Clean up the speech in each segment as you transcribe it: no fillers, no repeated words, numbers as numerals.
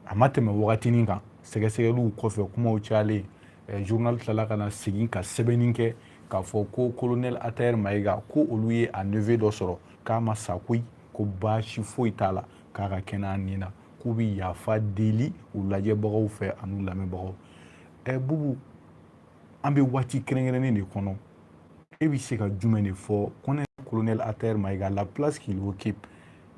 a ma tɛmɛ wagatinin kan sɛgɛsɛgɛliw kɔfɛ kumaw cayalen journal tilala ka na segin ka sɛbɛnni kɛ k'a fɔ ko colonel Atayer Mayiga ko olu ye a neveu dɔ sɔrɔ k'a ma sa koyi ko baasi foyi t'a la k'a ka kɛnɛ a nin na k'u bɛ yafa deli u lajɛbagaw fɛ an'u lamɛnbagaw. Bubu, an bɛ waati kɛrɛnkɛrɛnnen de kɔnɔ e bɛ se ka jumɛn de fɔ colonel Atayer Mayiga la place qu'il occupe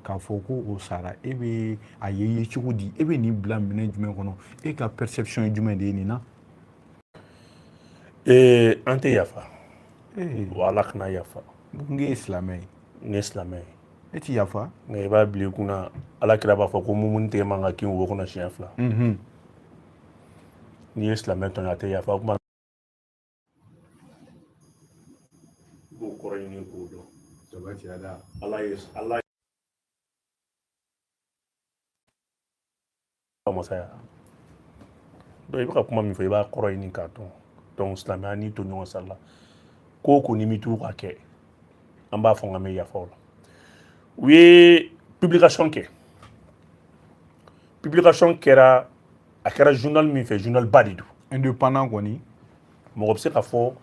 k'a fɔ ko o sara e bɛ a ye cogo di e bɛ nin bila minɛ jumɛn kɔnɔ e ka perception ye jumɛn de ye nin na? An tɛ yafa wa Ala kana yafa. N ye silamɛ ye. N ye silamɛ ye. E ti yafa? Nka i b'a bila i kunna Ala kira b'a fɔ ko mumu tɛ man ka kin wo kɔnɔ siɲɛ 2. N'i ye silamɛ tɔn a tɛ yafa kuma. B'o kɔrɔ ɲini k'o dɔn. Ala ye masaya. Donc i bɛ ka kuma min fɔ i b'a kɔrɔ ɲini k'a dɔn. Donc silamɛya n'i to ɲɔgɔn sara la ko ko ni mi t'u ka kɛ an b'a fɔ n ka mɛ yafa o la. U ye publication kɛ. Publication kɛra a kɛra journal min fɛ journal ba de don. Indépendant kɔni. Mɔgɔ bɛ se ka fɔ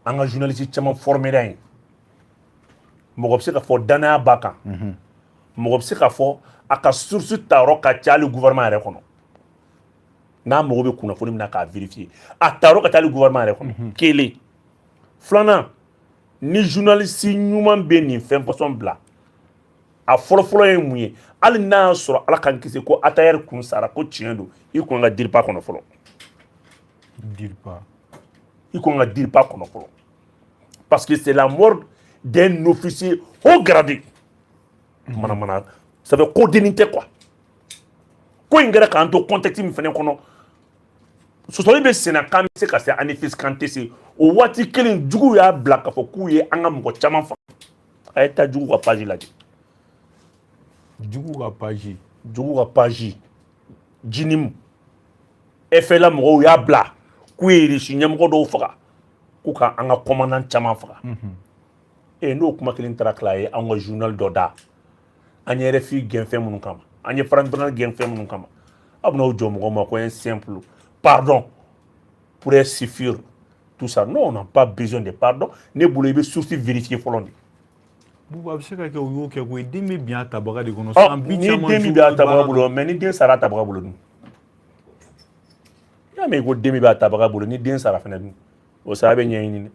an ka journaliste caman formera yen. Mɔgɔ bɛ se ka fɔ danaya b'a kan. Mɔgɔ bɛ se ka fɔ a ka source ta yɔrɔ ka ca hali gouvernement yɛrɛ kɔnɔ. N'a mago bɛ kunnafoni min na k'a vérifier a ta yɔrɔ ka ca hali gouvernement yɛrɛ kɔnɔ. Kelen. Filanan ni journaliste ɲuman bɛ nin fɛn pɔsɔn bila a fɔlɔfɔlɔ ye mun ye hali n'a y'a sɔrɔ Ala k'an kisi ko Atayer kun sara ko tiɲɛ don i kun ka DIRPA kɔnɔ fɔlɔ. DIRPA. I kun ka DIRPA kɔnɔ fɔlɔ. Parce que c'est la mort d'un officier haut gradé. Mana ça veut coordonner quoi. Ko in kɛra k'an to contexte min fɛnɛ kɔnɔ sɔsɔli bɛ senna k'an bɛ se ka se Anifis Kante se o waati kelen jugu y'a bila k'a fɔ k'u ye an ka mɔgɔ caman faga a ye taa jugu ka page lajɛ. Jugu ka page. Jugu ka page Jinim FLA mɔgɔw y'a bila k'u ye Irisi ɲɛmɔgɔ dɔw faga k'u ka an ka commandant caman faga. N'o kuma kelen taara tila a ye an ka journal dɔ da an ye RFI gɛn fɛn minnu kama an ye France Internationale gɛn fɛn minnu kama a bɛ n'o jɔ mɔgɔw ma ko un simple pardon pourrait suffire tout ça. Non, on n'a pas besoin de pardon. Ne bolo i bɛ source vérifier fɔlɔ de. Bubu a bɛ se ka kɛ o y'o kɛ koyi den bɛ bin a tabaga de kɔnɔ. Ni den min bɛ a tabaga bolo mais ni den sara a tabaga bolo dun. I y'a mɛn ko den min bɛ a tabaga bolo ni den sara fɛnɛ dun o sara bɛ ɲɛɲini.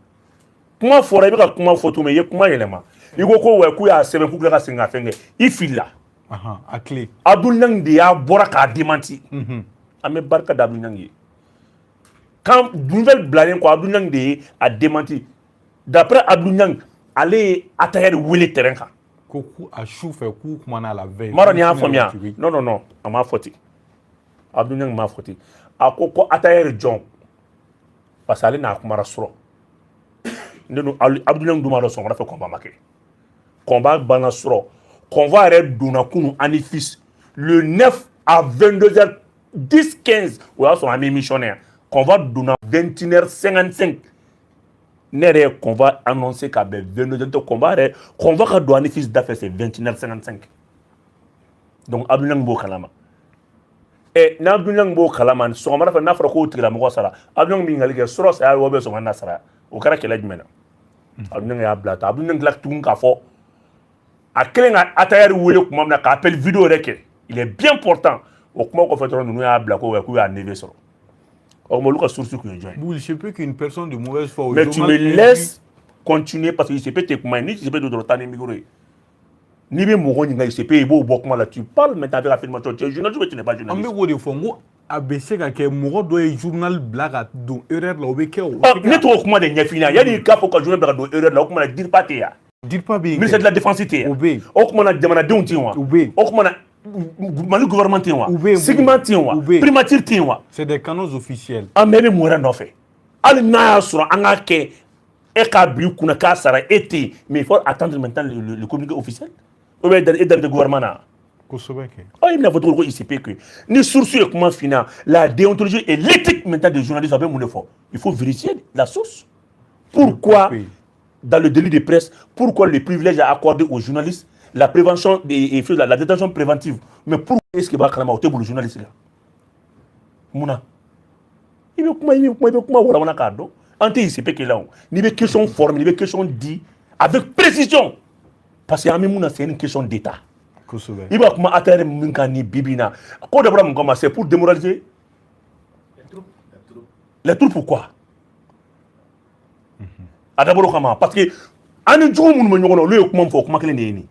Kuma fɔra i bɛ ka kuma fɔ tuma i ye kuma yɛlɛma i ko ko k'u y'a sɛbɛn k'u bila ka segin ka fɛn kɛ i filila. A clé. Abdou Niang de y'a bɔra k'a démenti. An bɛ barika da Abdou Niang ye. Quand nouvelle bilalen ko Abdou Niang de a démenti d'après Abdou Niang ale ye Atayer wele terrain kan. Ko a su fɛ k'u kumana la veille. Mara ni y'a faamuya. Non a m'a fɔ ten. Abdou Niang m'a fɔ ten. A ko Atayer jɔn parce que ale n'a kumara sɔrɔ. Abdou Niang dun b'a dɔn sɔgɔmada fɛ combat ma kɛ. Combat banna sɔrɔ. Convoi yɛrɛ donna kunun Anifis le 9 à 22h10-15 o y'a sɔrɔ an bɛ missionnaire yan. Convoi donna 21h55 ne yɛrɛ ye convoi annoncé k'a bɛn 22h convoi ka don Anifis da fɛ c'est 21h55 donc Abdou Niang b'o kalama. N'a Abdou Niang b'o kalama sɔgɔmada fɛ n'a fɔra k'o tigilamɔgɔ sara Abdou Niang bɛ ɲininkali kɛ sɔrɔ saya ye wa ou bien sɔgɔmada sara o kɛra kɛlɛ jumɛn na. Abdou Niang y'a bila ta Abdou Niang tila tuguni k'a fɔ a kelen ka Atayer wele kuma min na k'a appel vidéo yɛrɛ kɛ il est bien important o kuma kɔfɛ dɔrɔn ninnu y'a bila k'u y'a neveu sɔrɔ. Olu ka source kun ye jɔn ye. Il se peut qu'une personne de mauvaise foi. Mais tu me laisses continuer parce qu'il se peut te kuma ni tu se peut dɔrɔn taa ni micro ye. N'i bɛ mɔgɔ ɲininka il se peut i b'o bɔ kuma la tu parles maintenant avec affirmation tu es journaliste ou tu n'es pas journaliste. An bɛ k'o de fɔ n ko a bɛ se ka kɛ mɔgɔ dɔ ye journal bila ka don erreur la o bɛ kɛ o. Ne t'o kuma de ɲɛf'i ɲɛna yanni k'a fɔ ka journal bila ka don erreur la o kuma na DIRPA tɛ yan. DIRPA bɛ yen. Ministère de la défense tɛ yan. O bɛ yen. O kuma na jamanadenw tɛ yen wa. O bɛ yen. O kuma na Mali gouvernement tɛ yen wa. O bɛ yen. Sigma tɛ yen wa. Primature tɛ yen wa. C'est des canaux officiels. An bɛɛ bɛ mun yɛrɛ nɔfɛ hali n'a y'a sɔrɔ an k'a kɛ e k'a bila i kunna k'a sara e tɛ yen mais il faut attendre maintenant le communiqué officiel ou bien e da bɛ gouvernement na. Kosɛbɛ kɛ. I bɛna fɔ cogo ko ICP que ni source ye kuma f'i ɲɛna la déontologie et l'éthique maintenant des journalistes a bɛ mun de fɔ il faut vérifier la source. Pourquoi dans le délit de presse pourquoi le privilège accordé aux journalistes la prévention et la détention préventive mais pourquoi est-ce que b'a kalama o tɛ bolo journaliste la. Mouna. Il veut comment voilà on a cadeau. Ante il sait que là, ni des questions formées, ni des questions dites avec précision. Parce que Mouna c'est une question d'état. Il va comment atteindre Minkani Bibina. Quand d'abord c'est pour démoraliser les troupes pourquoi? D'abord comment? Parce que ani jour mun monyono le comment faut comment que les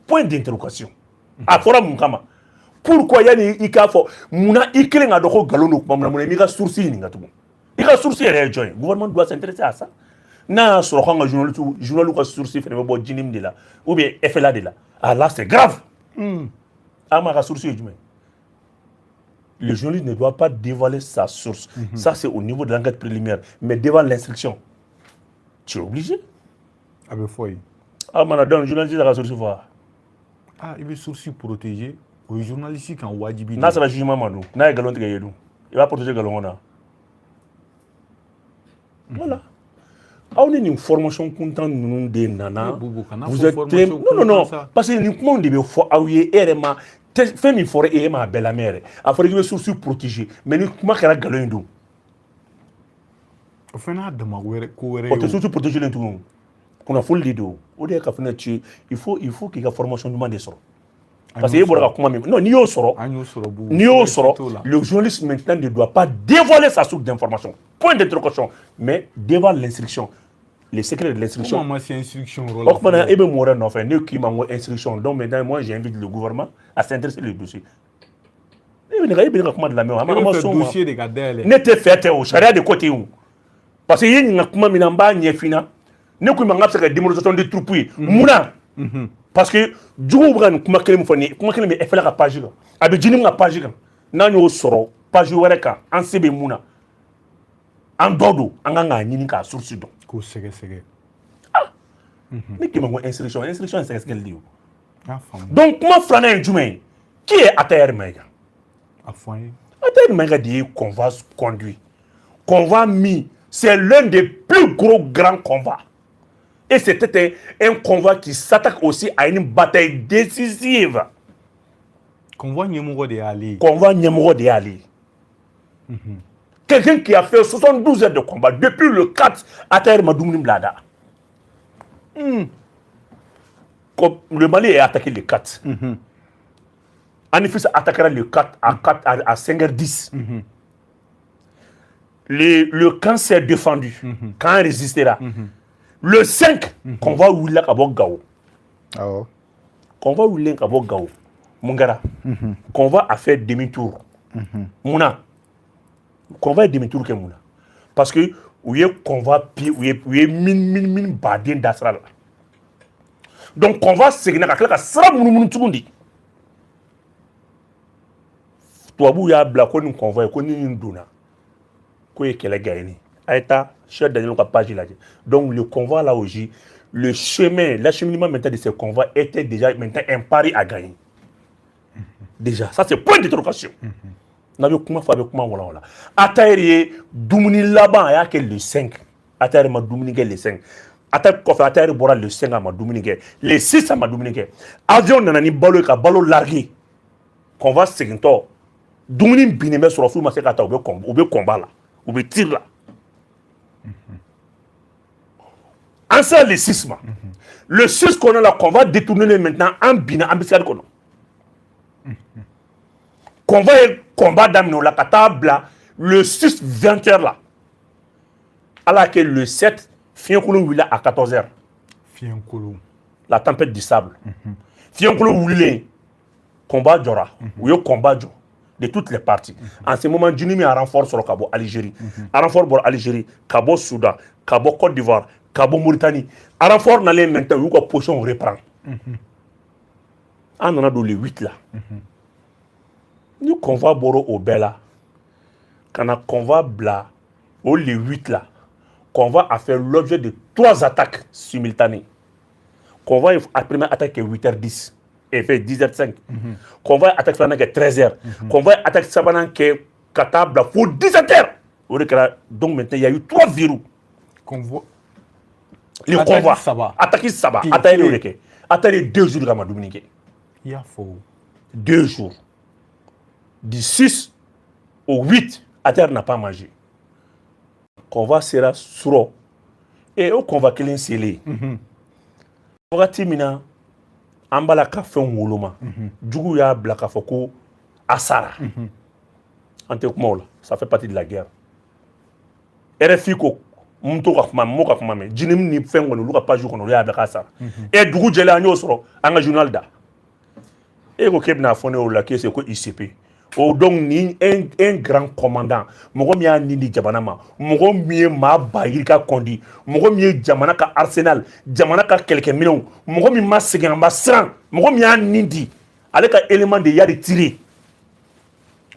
point d'interrogation. A fora mun kama. Pourquoi yani ika fo muna ikele nga doko galono kuma muna mika source ni ngatugo. Ika source est joint. Le gouvernement doit s'intéresser à ça. Na sur quand journal ko source fait bo jinim de là ou bien FLA de là. Ah là c'est grave. Ama source est joint. Le journaliste ne doit pas dévoiler sa source. Ça c'est au niveau de l'enquête préliminaire, mais devant l'instruction. Tu es obligé. Ah ben foi. Ah madame journaliste la source voir. Ah, il veut sourcils protégés. Les journalistes qui ont wajibi. N'a pas jugement manou. N'a galon de yedou. Il va protéger galon là. Voilà. On est une formation content nous des nana. Vous êtes très... Non. Parce que nous comment devons faire aouiller RMA. Fait mi forêt et ma belle mère. A fallu que les sourcils protégés. Mais nous comment qu'elle a galon d'eau. Au final de ma ouere. On te sourcils protégés les tout. Qu'on a foule d'eau. Au début quand il faut qu'il y ait une formation demandée sur. Parce que non, ni au soro, le journaliste maintenant ne doit pas dévoiler sa source d'information. Point d'interrogation. Mais devant l'instruction, les secrets de l'instruction. Comment c'est instruction? Donc maintenant, il me mourir en fait, ne qui m'a instruction. Donc maintenant, moi j'invite le gouvernement à s'intéresser au dossier. Il me comment de la main. Dossier de garder. N'était fait au charia de côté où. Parce que il y a comment minamba n'y fina. Ne qui m'a fait la démonisation des troupes. Mouna. Parce que Djougou Bran, comment qu'il me fait la page là. Avec Jinim la page là. N'an soro page ouereka en sebe mouna. En dodo, en ganga ni ka source donc. Ko sege. Ah. Mais qui m'a instruction c'est ce qu'elle dit. Donc comment Franin Djoumé qui est Atayer Maïga? Atayer Maïga dit qu'on va conduire. Convoi mis, c'est l'un des plus grands convois. Et c'était un convoi qui s'attaque aussi à une bataille décisive. Convoi Nyemoro de Ali. Quelqu'un qui a fait 72 heures de combat depuis le 4 à Taïr Madoumni Blada. Le Mali est attaqué le 4. Anifis attaquera le 4 à 5h10. Le camp s'est défendu. Quand il résistera. Le 5, convoi Willa Kabok Gao. Convoi Willa Kabok Gao. Mungara. Convoi a fait demi-tour. Mouna. Convoi demi-tour que Mouna. Parce que où est convoi pi où est min badin d'asral. Donc convoi c'est que sera moun tundi. Toi bou ya bla ko ni convoi ko ni nduna. Ko e kele gaini. Aïta cher Daniel page là. Donc le convoi là aujourd'hui, le chemin, l'acheminement maintenant de ce convoi était déjà maintenant un pari à gagner. Déjà, ça c'est point d'interrogation. N'avez comment faire comment voilà. Ataïri Doumini là-bas il y a le 5. Ataïri ma Doumini le 5. Ataïri bora le 5 à ma Doumini le 6 à ma Doumini. Avion nanani balo ka balo largué. Convoi seguinto. Doumini bineme sur la foule masekata ou be combat là. Ou be tir là. En ça, le 6 mois. Le 6 qu'on a là, qu'on va détourner maintenant en bina, en bissade qu'on a. Qu'on va combat d'amener la table le 6 20h là. Alors que le 7, Fiankoulou Willa à 14h. La tempête du sable. Fiankoulou Willa, combat Djora. Ou combat Djora. De toutes les parties. En ce moment, Djinimi a renfort sur le Cabo Algérie. A renfort pour Algérie, Cabo Soudan, Cabo Côte d'Ivoire, Cabo Mauritanie. A renfort dans les maintenant, où la potion reprend. On en a dans les 8 là. Nous convoi Boro au Bella. Quand on a convoi Bla, au les 8 là, convoi a fait l'objet de 3 attaques simultanées. Convoi a première attaque à 8h10. Et fait 10h05. Convoi attaque Flanan qui est 13h. Convoi attaque Sabanan qui est Katabla pour 17h. Donc maintenant, il y a eu 3 verrous. Convoi. Le convoi. Attaque Saba. Attaque 2 jours de Rama Dominique. Il y a faux. 2 jours. Du 6 au 8 ATR n'a pas mangé. Convoi sera sur et au convoi kelen scellé. Wagati mina ambala ka fen woloma. Jugu ya bla ka foko asara. Ante kuma la, ça fait partie de la guerre. RFI ko mto ka kuma mo ka kuma me jinim ni fen wono lu ka page ko no ya bla ka asara. Et dugu jele anyo soro anga journal da. Et ko kebna fone o la kese ko ICP. O donc ni un grand commandant mogo mi a nindi jamana ma mogo mi ma bayir ka kondi mogo mi jamana ka arsenal jamana ka quelques millions mogo mi ma segen ba sran mogo mi a nindi ale ka élément de yari tiré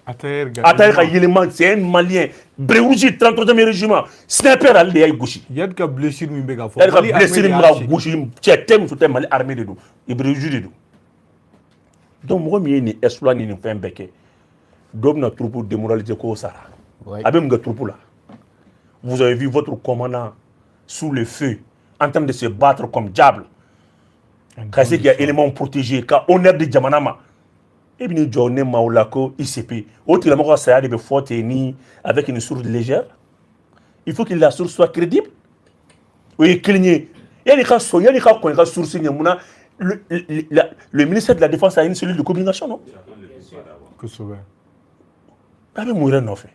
Ataïr ka élément c'est un malien Bréouji 33e régiment sniper ale de yai gauchi yad ka blessure mi be ka fo yad ka blessure mi ka gauchi tietem sur tem armée de do Bréouji de do donc mogo mi ni exploit ni fin beke Dom na troupe démoralisé ko sara. Abem ga troupe là. Vous avez vu votre commandant sous le feu en train de se battre comme diable. Quand c'est qu'il y a élément protégé, quand honneur de Djamanama. Et bien, Johnny Maoulako, ICP. Autre élément, ça a des fautes ni avec une source légère. Il faut que la source soit crédible. Oui, cligné. Il y a des cas soignants, il y a des cas sourcés. Le ministère de la Défense a une cellule de communication, non? Que ça va. Pas même mourir non fait.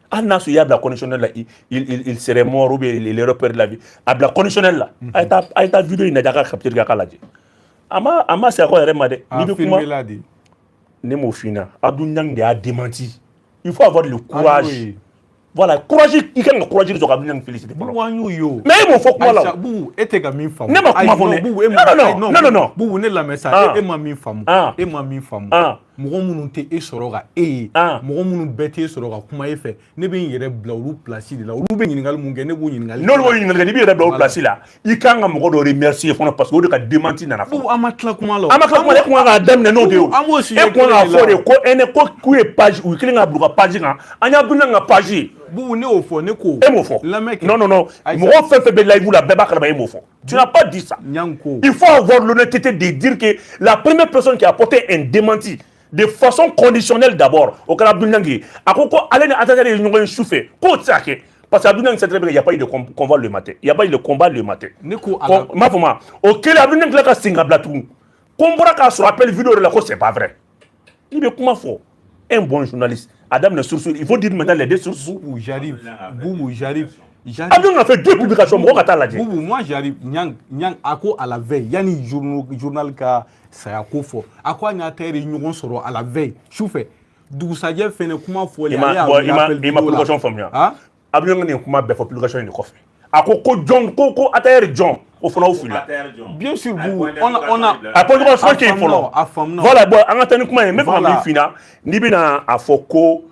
Anna il y a la conditionnelle là, il serait mort ou bien il est repéré de la vie. À la conditionnelle là, a été vidéo il n'a pas capté le gars là. Ama c'est quoi le remade? Ne m'o fina. Abdou Niang a démenti. Il faut avoir le courage. Voilà, courage, il faut courage de Abdou Niang féliciter. Mais il m'en faut quoi là? Bou, et ga min fam. Ne ma kuma fone. Non. Bou ne la messa et ma min fam. Et ma min fam. Mɔgɔ minnu tɛ e sɔrɔ ka e ye mɔgɔ minnu bɛɛ t'e sɔrɔ ka kuma e fɛ ne bɛ n yɛrɛ bila olu place de la olu bɛ ɲininkali mun kɛ ne b'o ɲininkali n'olu b'o ɲininkali n'i b'i yɛrɛ bila o place la i kan ka mɔgɔ dɔ remercier fana parce que o de ka démenti nana fɔlɔ an ma tila kuma la an ma tila kuma la e kun kan k'a daminɛ n'o de ye o an b'o sujet e kun kan k'a fɔ de ko ne ko k'u ye page u kelen ka bila u ka page kan an y'a dun ka page ye Bou ne y'o fɔ ne ko e m'o fɔ non mɔgɔ fɛn fɛn bɛ live la bɛɛ b'a kalama e m'o fɔ tu n'as pas dit ça il faut avoir l'honnêteté de dire que la première personne qui a apporté un démenti de façon conditionnelle d'abord au cas Abdou Niang a ko aller ne attendre les ɲɔgɔn souffler ko tsake parce que Abdou Niang c'est très bien il y a pas eu de convoi le matin il y a pas eu de combat le matin ne ko ma fama o kele Abdou Niang la ka singa blatu ko bɔra ka sɔrɔ appel vidéo la ko c'est pas vrai il be kuma fɔ un bon journaliste Adam ne source il faut dire maintenant les deux sources Boubou j'arrive Abdou a fait 2 publications Boubou moi j'arrive Niang ako à la veille yani journal ka saya ko fɔ a ko an y'a ta yɛrɛ ɲɔgɔn sɔrɔ à la veille sufɛ dugusajɛ fɛnɛ kuma fɔlen il ma publication faamuya Abdou Niang ni kuma bɛɛ fɔ publication in de kɔfɛ a ko John ko ATR John o fana o fili bien sûr Boubou on a a publication qui est fɔlɔ voilà bon an ka taa ni kuma ye n bɛ fɛ ka min f'i ɲɛna n'i bɛna a fɔ ko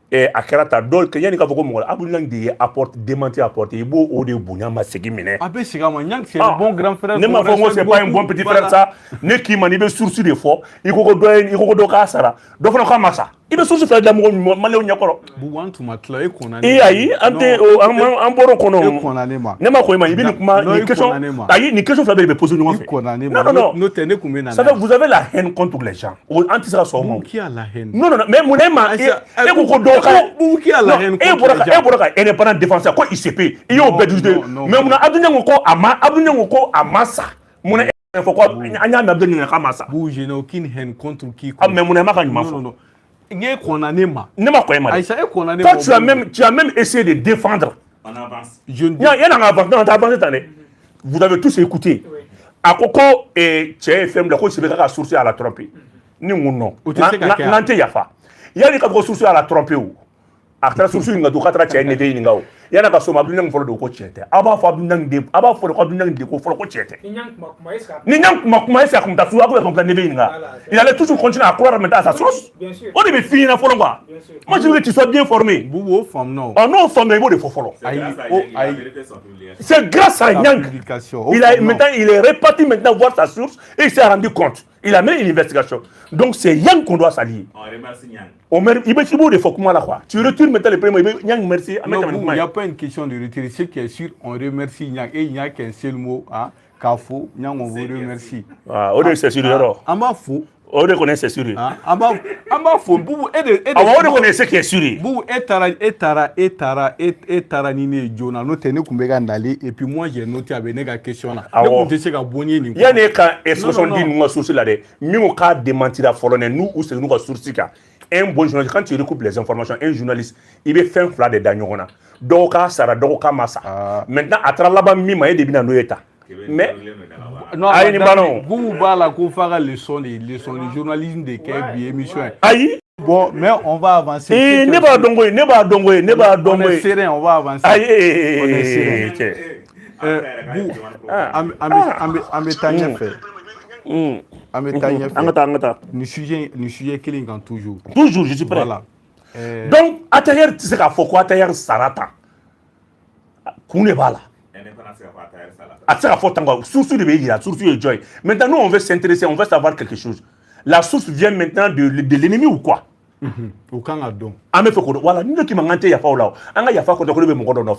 a kɛra ta dɔw kɛ yanni k'a fɔ ko mɔgɔ la Abdou Niang de ye démenti apporté i b'o o de bonya ma segin minɛ a bɛ segin a ma Niang c'est un bon grand frère ne m'a fɔ ko c'est pas un bon petit frère ça ne k'i ma n'i bɛ source de fɔ i ko dɔ k'a sara dɔ fana k'a ma sa i bɛ source fila dilan mɔgɔ maliyɛnw ɲɛkɔrɔ Boubou an tun ma tila e kɔnna ne ayi an tɛ an bɔra o kɔnɔ ne ma ko i ma i bɛ nin kuma nin question ayi nin question fila bɛɛ de bɛ poser ɲɔgɔn fɛ non n'o tɛ ne kun bɛ na ça fait vous avez la haine contre les gens an tɛ se ka sɔn o ma qui a la haine non mais mun e ma e ko ko dɔw ka Boubou qui a la haine contre les gens e bɔra ka indépendant défenseur ko ICP i y'o bɛɛ discuter mais mun na Abdou Niang ko a ma sa mun na e fɔ ko an y'a mɛn Abdou Niang k'a ma sa Boubou je n'ai aucune haine contre qui mais mun na e ma ka ɲuman fɔ ne kɔnna ne ma Aïcha e kɔnna ne ma toi tu as même essayé de défendre on avance il y a un avance non t'as avancé t'en es vous avez tous écouté a ko cɛ ye fɛn bila ko ICP ka source à la tromper ni mun non n'an tɛ yafa yanni ka fɔ source à la tromper o a taara source in ka to k'a taara cɛ ne de ɲininka o yanni ka sɔn Abdou Niang fɔlɔ de ko tiɲɛ tɛ aw b'a fɔ Abdou Niang de ko Abdou Niang de ko fɔlɔ ko tiɲɛ tɛ ni Niang kuma est-ce que a kun bɛ taa sugu a kun bɛ ne bɛ ɲininka il allait toujours continuer à croire maintenant à sa source o de bɛ f'i ɲɛna fɔlɔ quoi moi je veux que tu sois bien formé Boubou o faamu n'o faamu i b'o de fɔ fɔlɔ c'est grâce à Niang il est reparti maintenant voir sa source et il s'est rendu compte il a mené une investigation donc c'est Niang qu'on doit s'allier on remercie Niang il bɛ ci b'o de fɔ kuma la quoi tu retournes maintenant le premier Niang merci il n'y a pas une question de retirer ce qui est sûr on remercie Niang et il n'y a qu'un seul mot k'a fɔ Niang on vous remercie o de c'est sûr yɔrɔ an b'a fo On reconnaît c'est sûr. En bas faut Boubou on reconnaît ce qui est sûr. Boubou etara nini Jonah no tene kumbega ndali et puis moi j'ai noté avec nega question là. Ne compte c'est ka bonnier ni. Ya ne ka expression dit nous source là de. Nous ka démentir la folone nous ou c'est nous ka source ka. Un bon journaliste quand tu recoupes les informations un journaliste il veut faire fla de dagnona. Doka sara doka massa. Maintenant à travers là-bas mi ma de bina no eta. Mais non, vous la conférence leçon les journalisme de quelle émission. Aïe. Bon, mais on va avancer. Ne ba dongo. On est serein, on va avancer. Aïe. On est serein. Nous sujet killing quand toujours. Toujours, je suis prêt. Voilà. Donc, Atayer, tu sais qu'à Foko, Atayer Sarata. Koune Bala. Source de Bégi, la source de Joy. Maintenant, nous, on veut s'intéresser, on veut savoir quelque chose. La source vient maintenant de l'ennemi ou quoi? Au Canada. Ah, mais Foko, voilà, nous qui m'en il y a pas là. Anga y a pas quand on mon gars d'en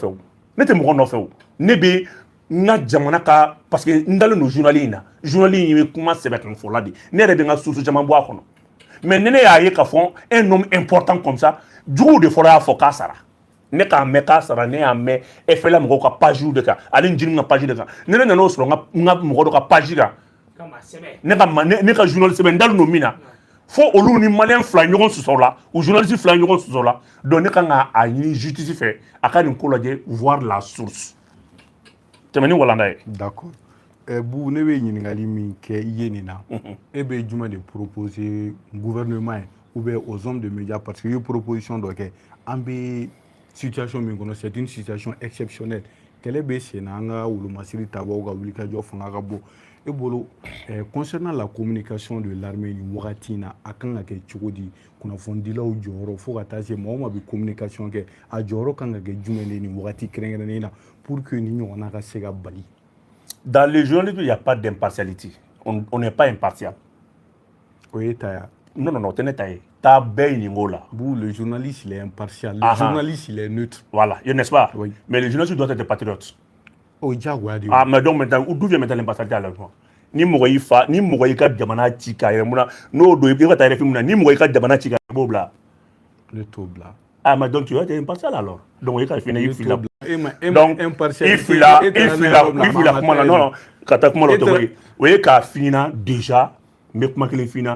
N'était mon gars d'en Nebe, n'a jamanaka, parce que nous allons nos journalistes, comment c'est avec un foladi. N'est pas une source de Jamamboa. Mais n'est pas un homme important comme ça, du coup, de forêt à Fokasara. Ne ka meka sara ne ya me e fela mo ka page de ka ali njini na page de ka ne no so nga mo ka page ga ne ka journaliste ben dal no mina fo olu ni malien fla nyogon so la ou journaliste fla nyogon so la donc ne ka nga a ni justice fait aka ni ko lodje voir la source temani wala ndai d'accord bu ne be nyini ngali mi ke yeni na e be juma de proposer gouvernement ou bien aux hommes de médias parce que proposition donc ambe situation c'est une situation exceptionnelle. Quelle est la concernant la communication de l'armée du Wagatina, à quand la Tchodi, qu'on a fondé là où Joro, faut attacher moi ma communication que à Joro quand la Jumeni Wagati Krenganina pour que nous on a Sega Bali. Dans les journalistes, il n'y a pas d'impartialité. On n'est pas impartial. Oui, Taya. Non, tu n'es taillé. Ta bain là. Le journaliste il est impartial. Le journaliste il est neutre. Voilà, n'est-ce pas? Oui. Mais le journaliste doit être patriote. Oh, Jaguar. Ah, mais donc maintenant, d'où vient maintenant l'impartialité alors? Ni Mogoïfa, ni Mogoïka Diamana Chika, no do il va t'arrêter ni Mogoïka Diamana Chika, Bobla. Le Tobla. Ah, mais donc tu vas être impartial alors. Donc il va finir, il file là. Donc, il file là, comment là, non, comment l'autre, oui, qu'a fini déjà, mais comment qu'il est fini?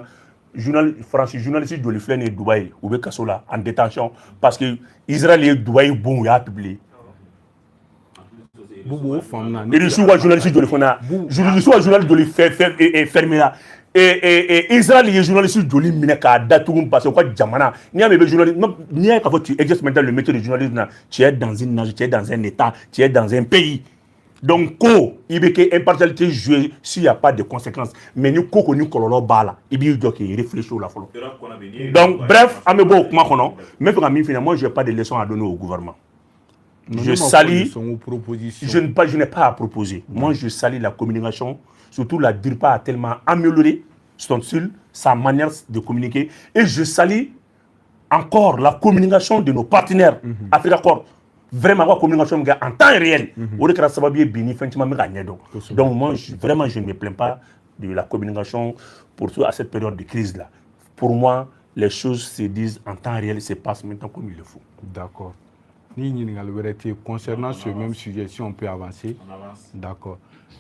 Journaliste de l'Iflène et Dubaï, ou Kasola, en détention, parce que Israël et Dubaï, bon, il a publié. Et je suis journaliste de l'Iflène, je suis journaliste de l'Iflène et fermé là. Et Israël et journaliste de l'Iflène, parce que quoi, Djamana, ni un journaliste, ni un quand tu exerces maintenant le métier de journaliste, tu es dans une nation, tu es dans un État, tu es dans un pays. Donc, il y a impartialité jouée s'il n'y a pas de conséquences. Mais nous, nous nous colons bala. Il y a des réfléchir là. Donc, bref, moi, je n'ai pas de leçons à donner au gouvernement. Je salue. Je n'ai pas à proposer. Moi, je salue la communication. Surtout, la DIRPA a tellement amélioré son style, sa manière de communiquer. Et je salue encore la communication de nos partenaires. Afrique Corp. Vraiment la communication en temps réel donc moi vraiment je ne me plains pas de la communication pour tout à cette période de crise là. Pour moi les choses se disent en temps réel, se passent maintenant comme il le faut. D'accord. Concernant ce même sujet, si on peut avancer. On avance. D'accord.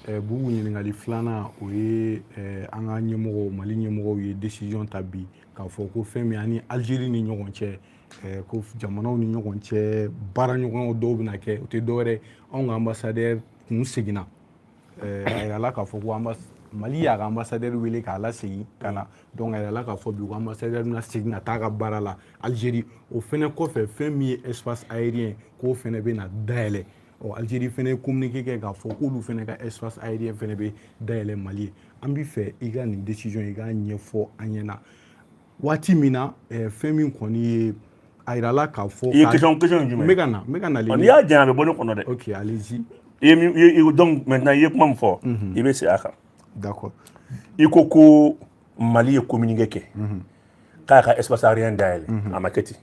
Vous avez flana oui anga nyemoro mali nyemoro yi décision tabi ka foko femi ani Algérie ni ñogonche ko jamana ni ñogonche bara ñogon do bina ke te dore on ambassadeur kun segina ay la ka foko Mali ya ambassadeur wele ka la segi kana donc ay la ka fo bi ambassadeur na segina ta ka bara la Algérie o fene ko fe femi espace aérien ko fene be na daele. Algérie fait communiquer qu'il faut que nous fassions un espace aérien dans les Mali. On fait une décision, il y a une fois Anyana. Wati mina femi koni airala ka fo. Il y a question Megana. On y a déjà un bon qu'on a. OK, allez-y. Et donc maintenant il y a comment fort. Il va c'est ça. D'accord. Il faut Mali communiquer. Car espace aérien dans à Maketi.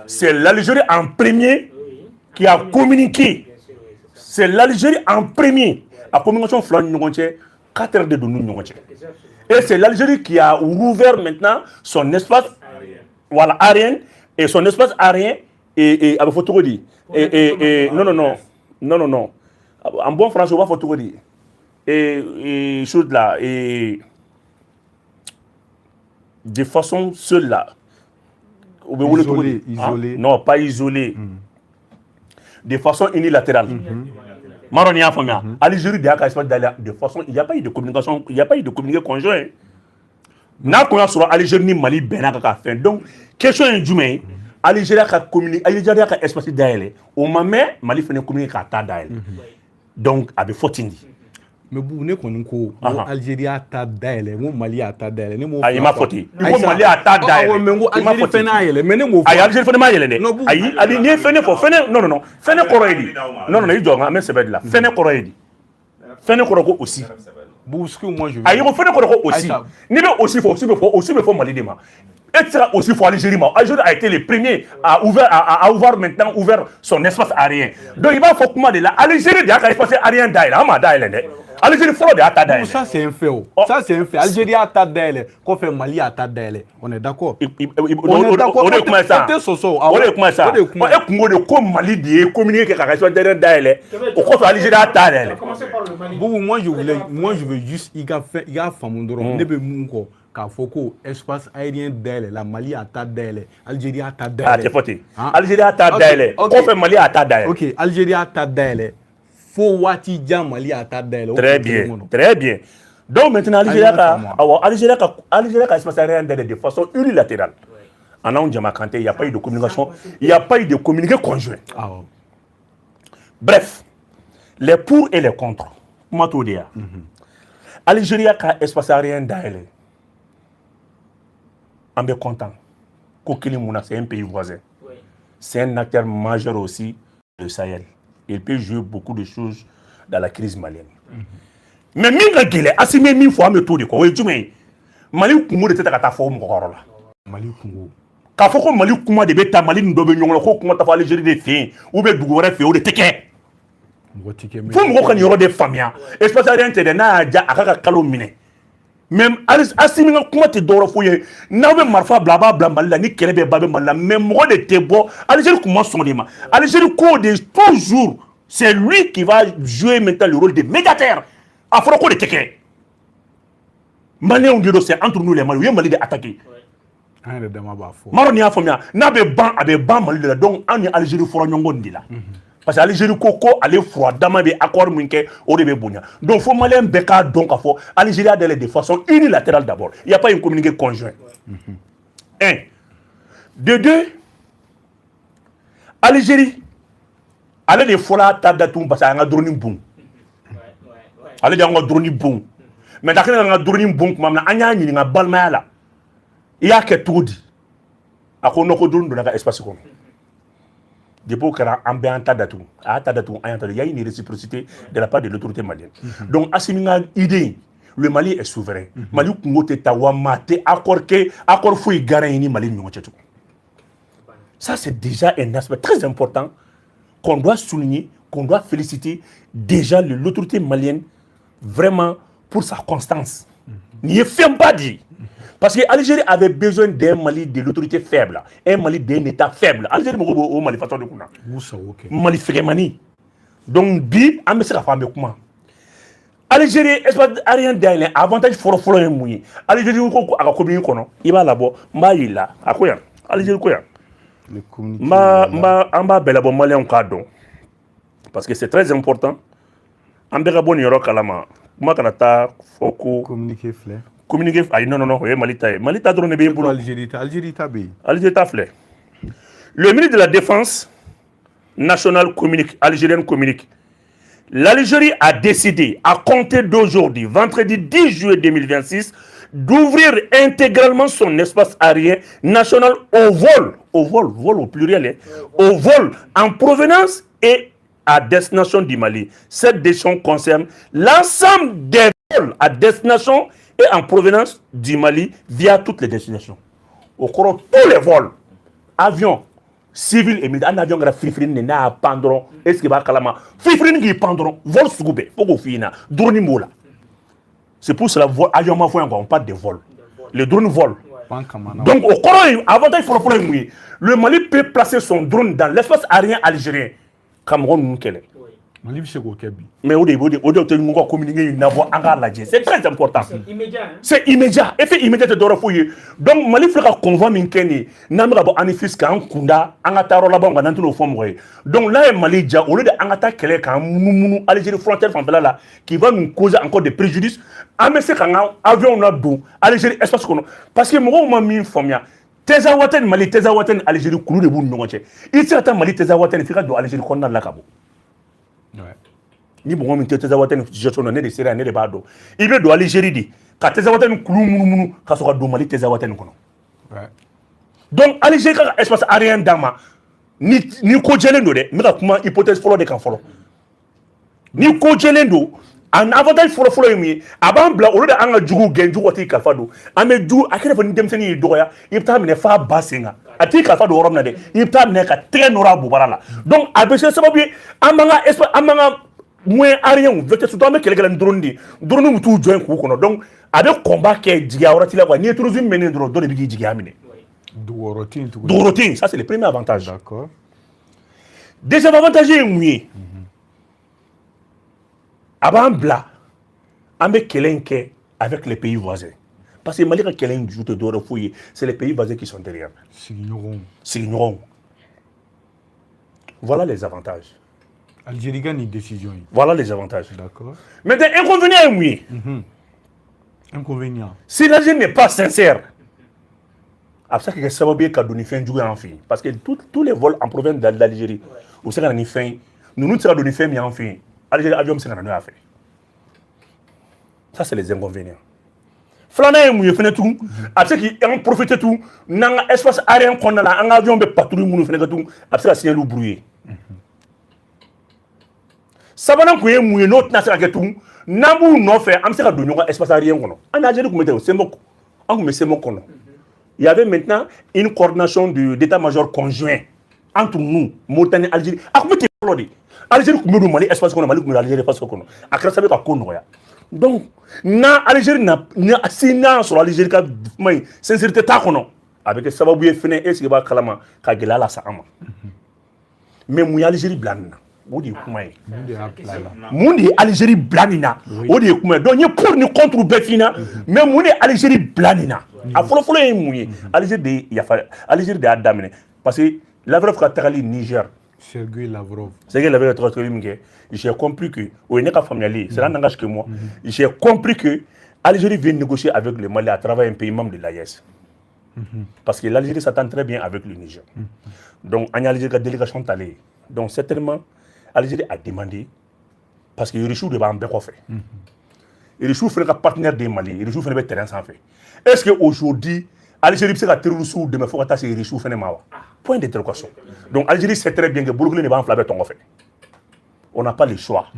C'est l'Algérie en premier qui a communiqué. C'est l'Algérie en premier. La communication flanc 4 heures de nous. Et c'est l'Algérie qui a rouvert maintenant son espace voilà, aérien et son espace aérien et avec photo dit non en bon français on va photo dire et chose là et de façon seule là isolé. Non, pas isolé. De façon unilatérale. Maronia Famia. Algérie de façon, il n'y a pas eu de communication, il n'y a pas eu de communiqué conjoint. N'a qu'on a sur Algérie ni Mali Benaka fait. Donc, question est du Algérie a communiqué, Algérie a espace d'aile. Au moment Mali fait communiquer à ta d'aile. Donc, avec Fotindi. Mais vous ne connaissez pas Algérie a ta d'aile, ou Mali a ta d'aile. Il m'a fauté. Il Mali a ta d'aile. Algérie fait n'aille, mais non. Algérie fait n'aille. Aïe, Ali n'y fait ne faut non. Fait ne corroidi. Non, il doit mais c'est bête là. Fait ne corroidi. Fait ne corroidi aussi. Parce que moi je. Aïe, on fait ne corroidi aussi. Ni aussi faut Mali demain. Et ça aussi faut Algérie. Algérie a été le premier à ouvrir maintenant son espace aérien. Donc il va faut comment de là Algérie a espace aérien d'aile. Algérie faut de ta d'aile. Ça c'est un fait. Ça c'est un fait. Algérie a ta d'aile. Qu'on fait Mali a ta d'aile. On est d'accord. On est d'accord. On est comment ça? On est comment ça? On est comment de comme Mali dit communiquer avec espace aérien d'aile. Au quoi Algérie a ta d'aile. Moi je veux juste il y a famondoro. Ne be munko. Kafoko espace aérien d'aile. La Mali a ta d'aile. Algérie a ta d'aile. Ah t'es fauté. Algérie a ta d'aile. Qu'on fait Mali a ta d'aile. Ok. Algérie a ta d'aile. Faut wati Mali à ta d'aile. Très bien. Donc maintenant Algérie a espace aérien d'aile de façon unilatérale. En a il n'y a pas eu de communication, il n'y a pas eu de communiqué conjoint. Bref, les pour et les contre. Comment tout dire? Algérie a espace aérien d'aile. On est content. Kokilimuna, c'est un pays voisin. C'est un acteur majeur aussi du Sahel. Il peut jouer beaucoup de choses dans la crise malienne. Mais minga gele asime min fo ameto de ko we jumé Mali kungo de teta kata fo mo korola Mali kungo ka fo ko Mali kuma de beta Mali ndo be nyongo ko kuma ta fa Algérie de fin ou be dugu wara fe o de teke fo mo ko ni yoro de famia espace aérien te de na ja akaka kalo mine même asime nga kuma te doro fo ye na be marfa blaba bla Mali la ni kele be babe Mali la même mo de te bo Algérie kuma son de ma Algérie ko de toujours c'est lui qui va jouer maintenant le rôle de médiateur. Afro de teke. Malien c'est entre nous les Maliens, Mali de attaquer. Maronia Fomia, n'a be ban Mali de donc en Algérie fora nyongo ndila. Parce que Algérie koko aller froid dama be accord munke o de be bonya. Donc faut Malien beka donc afo Algérie a de façon unilatérale d'abord. Il n'y a pas une communiqué conjoint. Un. De deux, Algérie ale de fola ta datum parce que nga drone boom ale de nga drone boom mais dakena nga drone boom kuma na anya nyi nga balma la ya ke tudi akono ko drone na espace ko depuis que ambiance ta datum anya il y a une réciprocité de la part de l'autorité malienne. Donc assimina idée le Mali est souverain. Mali kungo te tawa mate accord fouille garan ni Mali nyongo chetu. Ça c'est déjà un aspect très important qu'on doit souligner, qu'on doit féliciter déjà l'autorité malienne vraiment pour sa constance. N'y fait pas dit. Parce que l'Algérie avait besoin d'un Mali de l'autorité faible, un Mali d'un État faible. L'Algérie au Mali façon de kuna. Mali Frémani. Donc bi on se la femme comment. Algérie espace aérien d'aile avantage fort mouillé. Algérie ko aka communiquer kono. Il va là-bas, mbaïla. Akoya. Algérie koya. Amba belabo malien kadon parce que c'est très important ambera bon yoro kalama kuma kana ta foko communiquer ay non malita drone be pour Algérie ta flé le ministre de la défense nationale algérienne communique l'Algérie a décidé à compter d'aujourd'hui vendredi 10 juillet 2026 d'ouvrir intégralement son espace aérien national au vol au pluriel, au vol en provenance et à destination du Mali. Cette décision concerne l'ensemble des vols à destination et en provenance du Mali via toutes les destinations. Au cours de tous les vols, avions, civils et militaires, un avion qui a fifrine n'a pendron, est-ce qu'il va calama fifrine qui pendron, vol soube, fogo fina, droni mola. C'est pour cela avion on parle de vol. Les drones volent. Ouais. Donc au Coran, avantage pour le Mali peut placer son drone dans l'espace aérien algérien. Cameroun nous quel est. Mali se ko kebi. Mais au début de communiquer une voix en c'est très important. C'est immédiat. Hein? C'est immédiat. Effet immédiat de Dorofouye. Donc Mali fait un convoi minkenni. Namra bo anifis kan kunda angataro là-bas on va dans tout le fond. Donc là Mali déjà au lieu de angata kele kan munu Algérie frontière là qui va nous causer encore des préjudices. Amese kan avion na do Algérie espace kono parce que mo ma mi formia. Tezawaten Mali tezawaten Algérie kulu de bu ngonche. Ici attend Mali tezawaten fika do Algérie konna la kabo. Ouais. Ni bon min tete zawaten gestion ne de sera ne de bado ibe do Algérie di ka tete zawaten kulu munu ka so ka do Mali tete zawaten kono Ouais. donc Algérie ka espace aérien dama ni ko jelendo de me ka kuma hypothèse follow de kan follow ni ko jelendo an avantage follow mi aban bla olo de anga jugu genju wati ka fado ame ju akere fo ni demseni doya ibta mine fa basinga ati ka fado romna de ibta mine ka très honorable barala donc abese sababu amanga espace amanga moins aérien vecteur surtout avec quelqu'un drone di drone mutu join ku kono donc avec combat ke diga orati la quoi ni tourisme mené drone do de bigi diga amine Dorotin ça c'est le premier avantage. D'accord. Deuxième avantage est mouillé. Avant bla ambe kelenke avec les pays voisins parce que Mali ka kelen joute d'or fouiller c'est les pays voisins qui sont derrière. Signorons. Voilà les avantages. Algérie gagne une décision. Voilà les avantages. D'accord. Maintenant, inconvénient est oui. Inconvénient. Si l'Algérie n'est pas sincère, après ça, ça va bien qu'à donner fin jouer en fin. Parce que tous les vols en provenance d'Algérie, où c'est qu'on a fin, nous nous tirons donner fin, mais en fin, Algérie avion, c'est qu'on a fait. Ça, c'est les inconvénients. Flana est mouillé, fait tout. Après qu'ils en profitent tout, dans l'espace aérien qu'on a, un avion de patrouille, nous fait tout. Après ça, c'est un loup brouillé. Sabana ko ye mouye no tna sera ke tout nambu no fait am sera do nyonga espace aérien kono en Algérie ko metté c'est moko en ko c'est moko kono il y avait maintenant une coordination d'état-major conjoint entre nous Mauritanie Algérie a ko metté lodi Algérie ko medo Mali espace kono Mali ko Algérie espace kono akra sabe ko kono ya donc na Algérie na asina sur Algérie ka may sincérité ta kono avec sababu ye fene est ce que ba kalama ka gelala sa ama mais mouye Algérie blanna Odi kumay mundi Algérie blanina odi kumay donc ni pour ni contre Befina mais mundi Algérie blanina a folo e muyi Algérie de yafa Algérie de adamine parce que Lavrov ka takali Niger Sergei Lavrov j'ai compris que au n'est pas familier c'est là n'engage que moi j'ai compris que Algérie vient négocier avec le Mali à travers un pays membre de l'AES parce que l'Algérie s'attend très bien avec le Niger donc en Algérie la délégation est allée donc certainement Algérie a demandé parce que Richou de Bambé quoi fait. Richou fait un partenaire des Mali, Richou fait un terrain sans fait. Est-ce que aujourd'hui Algérie c'est la terroriste de me faut attacher Richou fait mawa. Point d'interrogation. Donc Algérie sait très bien que Bourgogne ne va enflammer ton fait. On n'a pas le choix.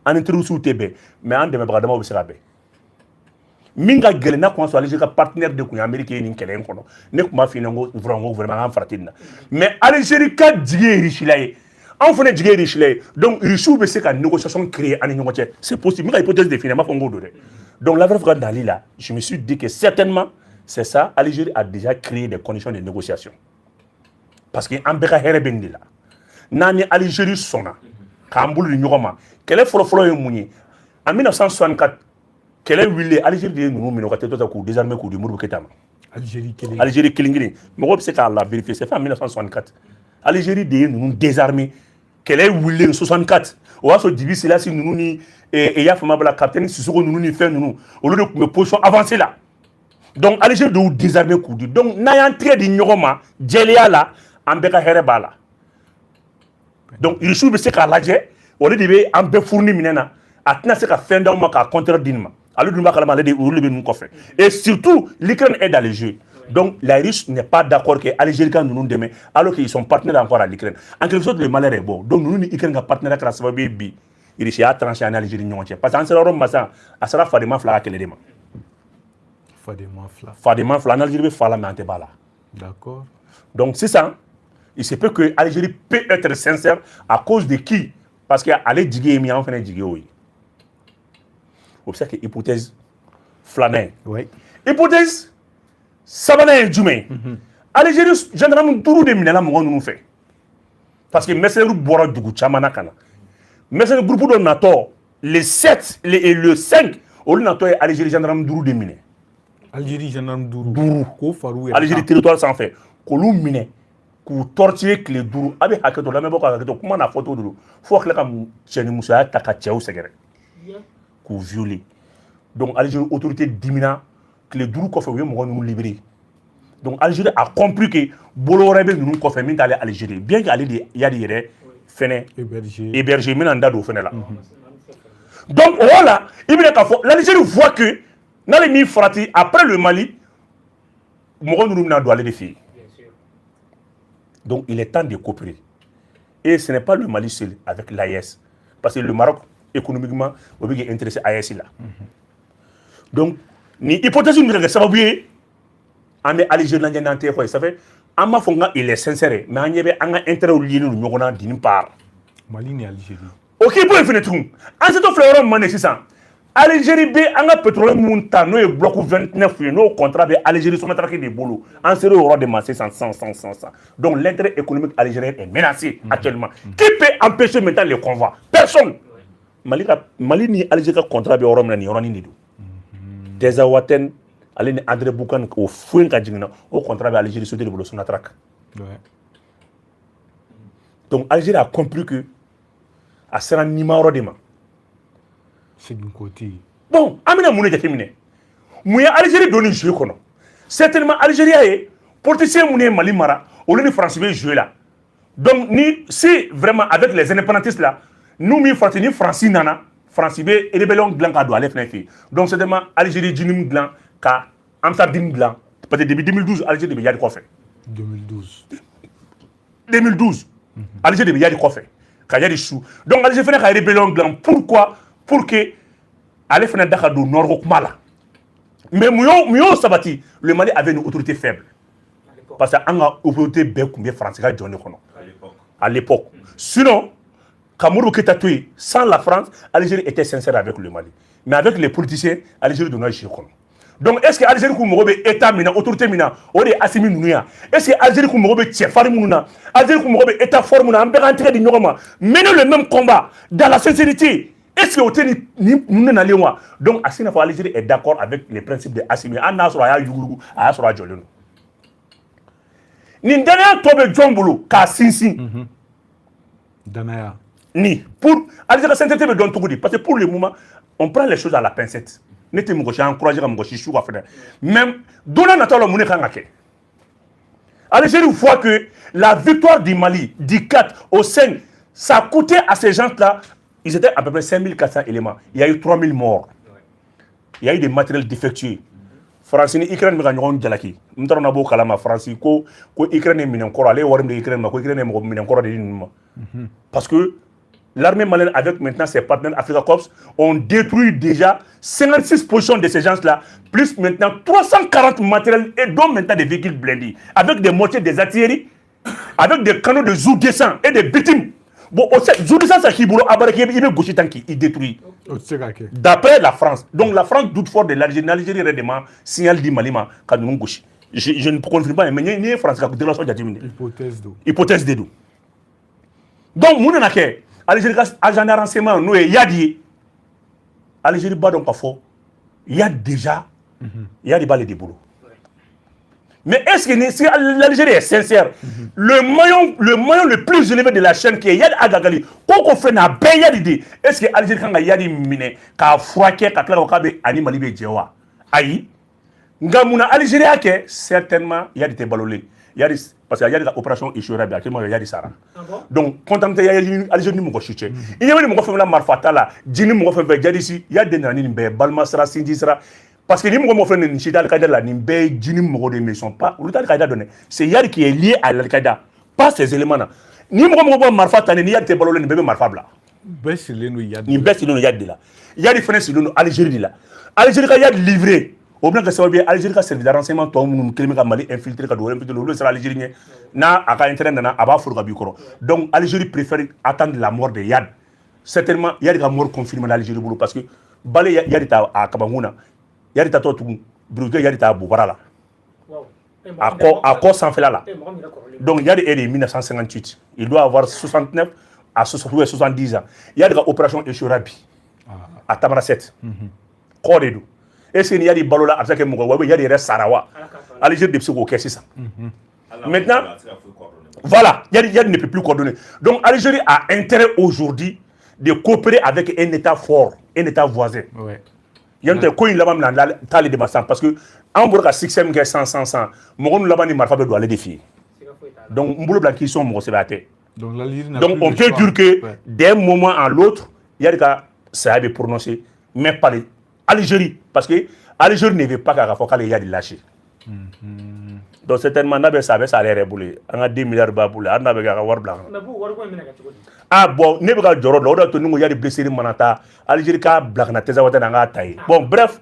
En terroriste TB mais en demain bradama au sera bé. Minga gelena ko so Algérie partenaire de ko américain ni kelen kono. Ne ko ma fi ngo vraiment en fratina. Mais Algérie ka digé Richilaye on fait des riches donc Richou veut que la négociation créée en Union c'est possible mais l'hypothèse définie ma fongo donc la vraie dans là je me suis dit que certainement c'est ça Algérie a déjà créé des conditions de négociation parce que en beka herebendi là nani Algérie sona kambulu nyoma kele folo e muni en 1964 kele wile Algérie de nous mino kateto ta ku désarmer ku du Modibo Keïta Algérie kilingini mo c'est qu'à la vérifier c'est fait en 1964 Algérie de nous désarmer qu'elle est voulu en 64 on va se diviser là si nous ni et y a fait la capitaine si nous ni fait nous au lieu de position avancée là donc Algérie de nous désarmer coup donc n'ayant très d'ignorement Djelia là en beka herebala donc il faut c'est qu'à l'âge au lieu de en be fourni minena atna c'est qu'à fin d'un mois qu'à contre dinma alors du mois qu'à la de au lieu de nous coffre et surtout l'Ukraine est dans le jeu. Donc la Russie n'est pas d'accord que l'Algérie nous demain alors qu'ils sont partenaires encore à l'Ukraine. En quelque sorte le malheur est bon. Donc nous l'Ukraine est partenaire avec la Sababé bi. Il est à trancher en Algérie non parce que sera Rome ça sera Fadema Fla que les dema. Fadema Fla en Algérie Fala mais antebala. D'accord. Donc c'est ça. Il se peut que l'Algérie peut être sincère à cause de qui parce que aller diguer mi en fait diguer oui. Observe que hypothèse filanan ye oui hypothèse sabanan ye jumɛn ye Algérie gendarme 5 de minɛla mɔgɔ ninnu fɛ parce que mercenaires bɔra dugu caman na ka na mercenaires groupe dɔ natɔ le 7 et le 5 olu natɔ ye Algérie gendarme 5 de minɛ Algérie gendarme 5 k'o far'u yɛrɛ Algérie territoire sanfɛ k'olu minɛ k'u torturer tile 5 a bɛ hakɛ to lamɛnbagaw ka hakɛ to kuma n'a fɔcogo de don fo ka tila ka cɛ ni musoya ta ka cɛw sɛgɛrɛ k'u violer donc Algérie autorité dimina tile 5 kɔfɛ u ye mɔgɔ ninnu libérer donc Algérie a compris que bolo wɛrɛ bɛ ninnu kɔfɛ min t'ale Algérie bien que ale de Yadi yɛrɛ fɛnɛ héberger min na n da don o fɛnɛ la donc o yɔrɔ la i bɛna k'a fɔ l'Algérie voit que n'ale min farati après le Mali mɔgɔ ninnu bɛna don ale de fɛ yen donc il est temps de coopérer et ce n'est pas le Mali seul avec l'AES parce que le Maroc économiquement o bɛ intéressé AES la donc ni hypothèse min bɛ kɛ sababu ye an bɛ Algérie lajɛ n'an tɛ fɔ ye ça fait an m'a fɔ n ka il est sincère mais an ɲɛ bɛ an ka intérêt liés don ɲɔgɔn na d'une part Mali ni Algérie o k'i bɔ yen fɛnɛ tugun an se to filɛ yɔrɔ min ma sisan Algérie bɛ an ka pétrole mun ta n'o ye bloc 29 ye n'o contrat bɛ Algérie Sonatrach de bolo an sera o yɔrɔ de ma sisan donc l'intérêt économique algérien est menacé actuellement qui peut empêcher maintenant les convois personne Mali ni Algérie ka contrat bɛ yɔrɔ min na nin yɔrɔnin de don Deza Waten ale ni André Boucan o foyi ka jigin na o contrat bɛ Algérie société de bolo Sonatrach donc Algérie a compris que a sera nima yɔrɔ de ma bon an bɛna mun de jateminɛ mun ye Algérie donni jeu kɔnɔ certainement Algérie ye politicien mun ye Mali mara olu ni France bɛ jouer la donc ni si vraiment avec les indépendantistes là nous min farati ni France nana France bɛ rébellion dilan ka don ale fɛnɛ fɛ donc certainement Algérie jinim dilan ka Amsterdam dilan parce que depuis 2012 Algérie de bɛ Yadi kɔfɛ 2012 Algérie de bɛ Yadi kɔfɛ ka Yadi su donc Algérie fɛnɛ ka rébellion dilan pourquoi pour que ale fana da ka don nord ko kuma la mais mun y'o sabati le Mali avait une autorité faible parce que an ka autorité bɛɛ tun bɛ France ka jɔn de kɔnɔ à l'époque sinon ka Modibo Keïta to yen sans la France Algérie était sincère avec le Mali mais avec les politiciens Algérie donna jeu kɔnɔ donc est-ce que Algérie kun mago bɛ état min na autorité min na o de ye Assimi ninnu ye est-ce que Algérie kun mago bɛ cɛfarin minnu na Algérie kun mago bɛ état fort min na an bɛɛ k'an tɛgɛ di ɲɔgɔn ma mener le même combat dans la sincérité. Est-ce que nous sommes donc Algérie est d'accord avec les principes de Assimi an n'a sɔrɔ a y'a yugurugu a y'a sɔrɔ a jɔlen don nin danaya tɔ bɛ jɔn bolo k'a sinsin danaya ni pour Algérie ka sincérité bɛ dɔn cogo di parce que pour le moment on prend les choses à la pincette ne tɛ mɔgɔ si encourager ka mɔgɔ si su ka fɛnɛ même don n'a nataw la mun de kan ka kɛ Algérie voit que la victoire du Mali du 4 au 5 ça a coûté à ces gens-là. Ils étaient à peu près 5400 éléments. Il y a eu 3000 morts. Il y a eu des matériels défectueux. France ni Ukraine bɛ ka ɲɔgɔn jalaki. N taara na b'o kalama France ko Ukraine ye minɛn kɔrɔ ale ye wari min di Ukraine ma ko Ukraine ye minɛn kɔrɔ de di ninnu ma. Parce que l'armée malienne avec maintenant ses partenaires Africa Corps ont détruit déjà 56 positions de ces gens-là, plus maintenant 340 matériels et dont maintenant des véhicules blindés, avec des mortiers, des artilleries, avec des canons de Zou-200 et des bitumes. Bon, Zou-200, c'est qui il veut gaucher tant qu'il détruit. D'après la France. Donc la France doute fort de l'Algérie. L'Algérie est vraiment signal du Mali quand nous gauche. Je ne confirme pas, mais il y a une France qui a déclaré hypothèse de dos. Donc, nous avons fait l'Algérie agent de renseignement, nous avons Yadi. L'Algérie, il y a déjà des balles de boulot. Mais est-ce que l'Algérie est sincère? Le maillon le plus élevé de la chaîne qui est Yadi Agagali, qu'on fait na ben Yadi, est-ce que l'Algérie quand Yadi mine, qu'a fraqué, qu'a claqué, qu'a bé animali bé djewa, aïe, ngamuna Algérie a que certainement Yadi te balolé, Yadi parce que Yadi la opération échouée bien, actuellement Yadi Sara. Donc content Yadi Algérie ni mo chiche. Il y a mo fait la marfata là, jini mo fait Yadi si, Yadi nani be balma sera sindi sera. Parce que les gens qui ont fait Al-Qaïda, ne sont pas. C'est Yadi qui est lié à Al-Qaïda, pas ces éléments-là. Ni gens qui ont fait Yadi te balolé, ne bébé marfabla. Ni best le Yadi là. Yadi fait c'est le Algérie là. Algérie qui a livré. Au moins que ça va bien, Algérie qui a servi de renseignement, tout le monde qui a Mali infiltré, qui a le sera algérien. Na a intérêt na aba furga bikoro. Donc Algérie préfère attendre la mort de Yad. Certainement Yadi a mort confirmé l'Algérie parce que Balé Yadi à Kabanguna. yari tato tugun buruke yari ta bobara la à sanfɛla la donc yari est de 1958 il doit avoir 69 à 70 ans yari ka opération échouera bi à Tamaracet kɔ de don est-ce que ni yari balola a bɛ se ka kɛ mɔgɔ wa yari yɛrɛ sara wa Algérie de bɛ se k'o kɛ sisan maintenant voilà yari ne peut plus coordonner donc Algérie a intérêt aujourd'hui de coopérer avec un État fort un État voisin yanni ko in laban mina t'ale de basa parce que an bɔra ka succès min kɛ sans mɔgɔ min laban ni marifa bɛ don ale de fɛ yen donc n bolo bila k'i sɔn mɔgɔ sɛbɛn tɛ donc on peut dire que d'un moment à l'autre yari ka saya bɛ prononcer mais par Algérie parce que Algérie ne veut pas k'a fɔ k'ale yari lâché donc certainement n'a bɛ sa ale yɛrɛ bolo an ka 2 milliards b'a bolo hali n'a bɛ k'a ka wari bila ah bon ne bɛ ka jɔrɔ la o de y'a to ni ko yari blessé mana taa Algérie k'a bila ka na Teza Wata an k'a ta ye bon bref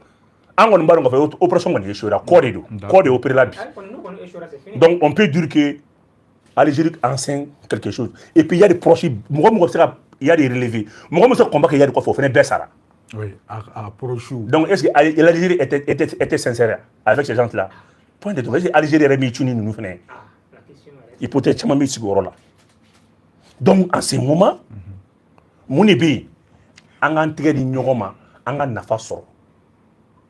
an kɔni b'a dɔn k'a fɔ opération kɔni échouera kɔ de don kɔ de opéré la bi donc on peut dire que Algérie enseigne quelque chose et puis yari proche mɔgɔ bɛ se ka yari relever mɔgɔ min bɛ se ka combat kɛ yari kɔfɛ o fana bɛɛ sara. Oui, à proche. Donc est-ce que l'Algérie était sincère avec ces gens-là? Point de tout. Est-ce que l'Algérie est mis tuni nous fait? Il peut être chama mis sur là. Donc en ce moment, mon ébé, en entrée de Nyogoma, en nafa sort.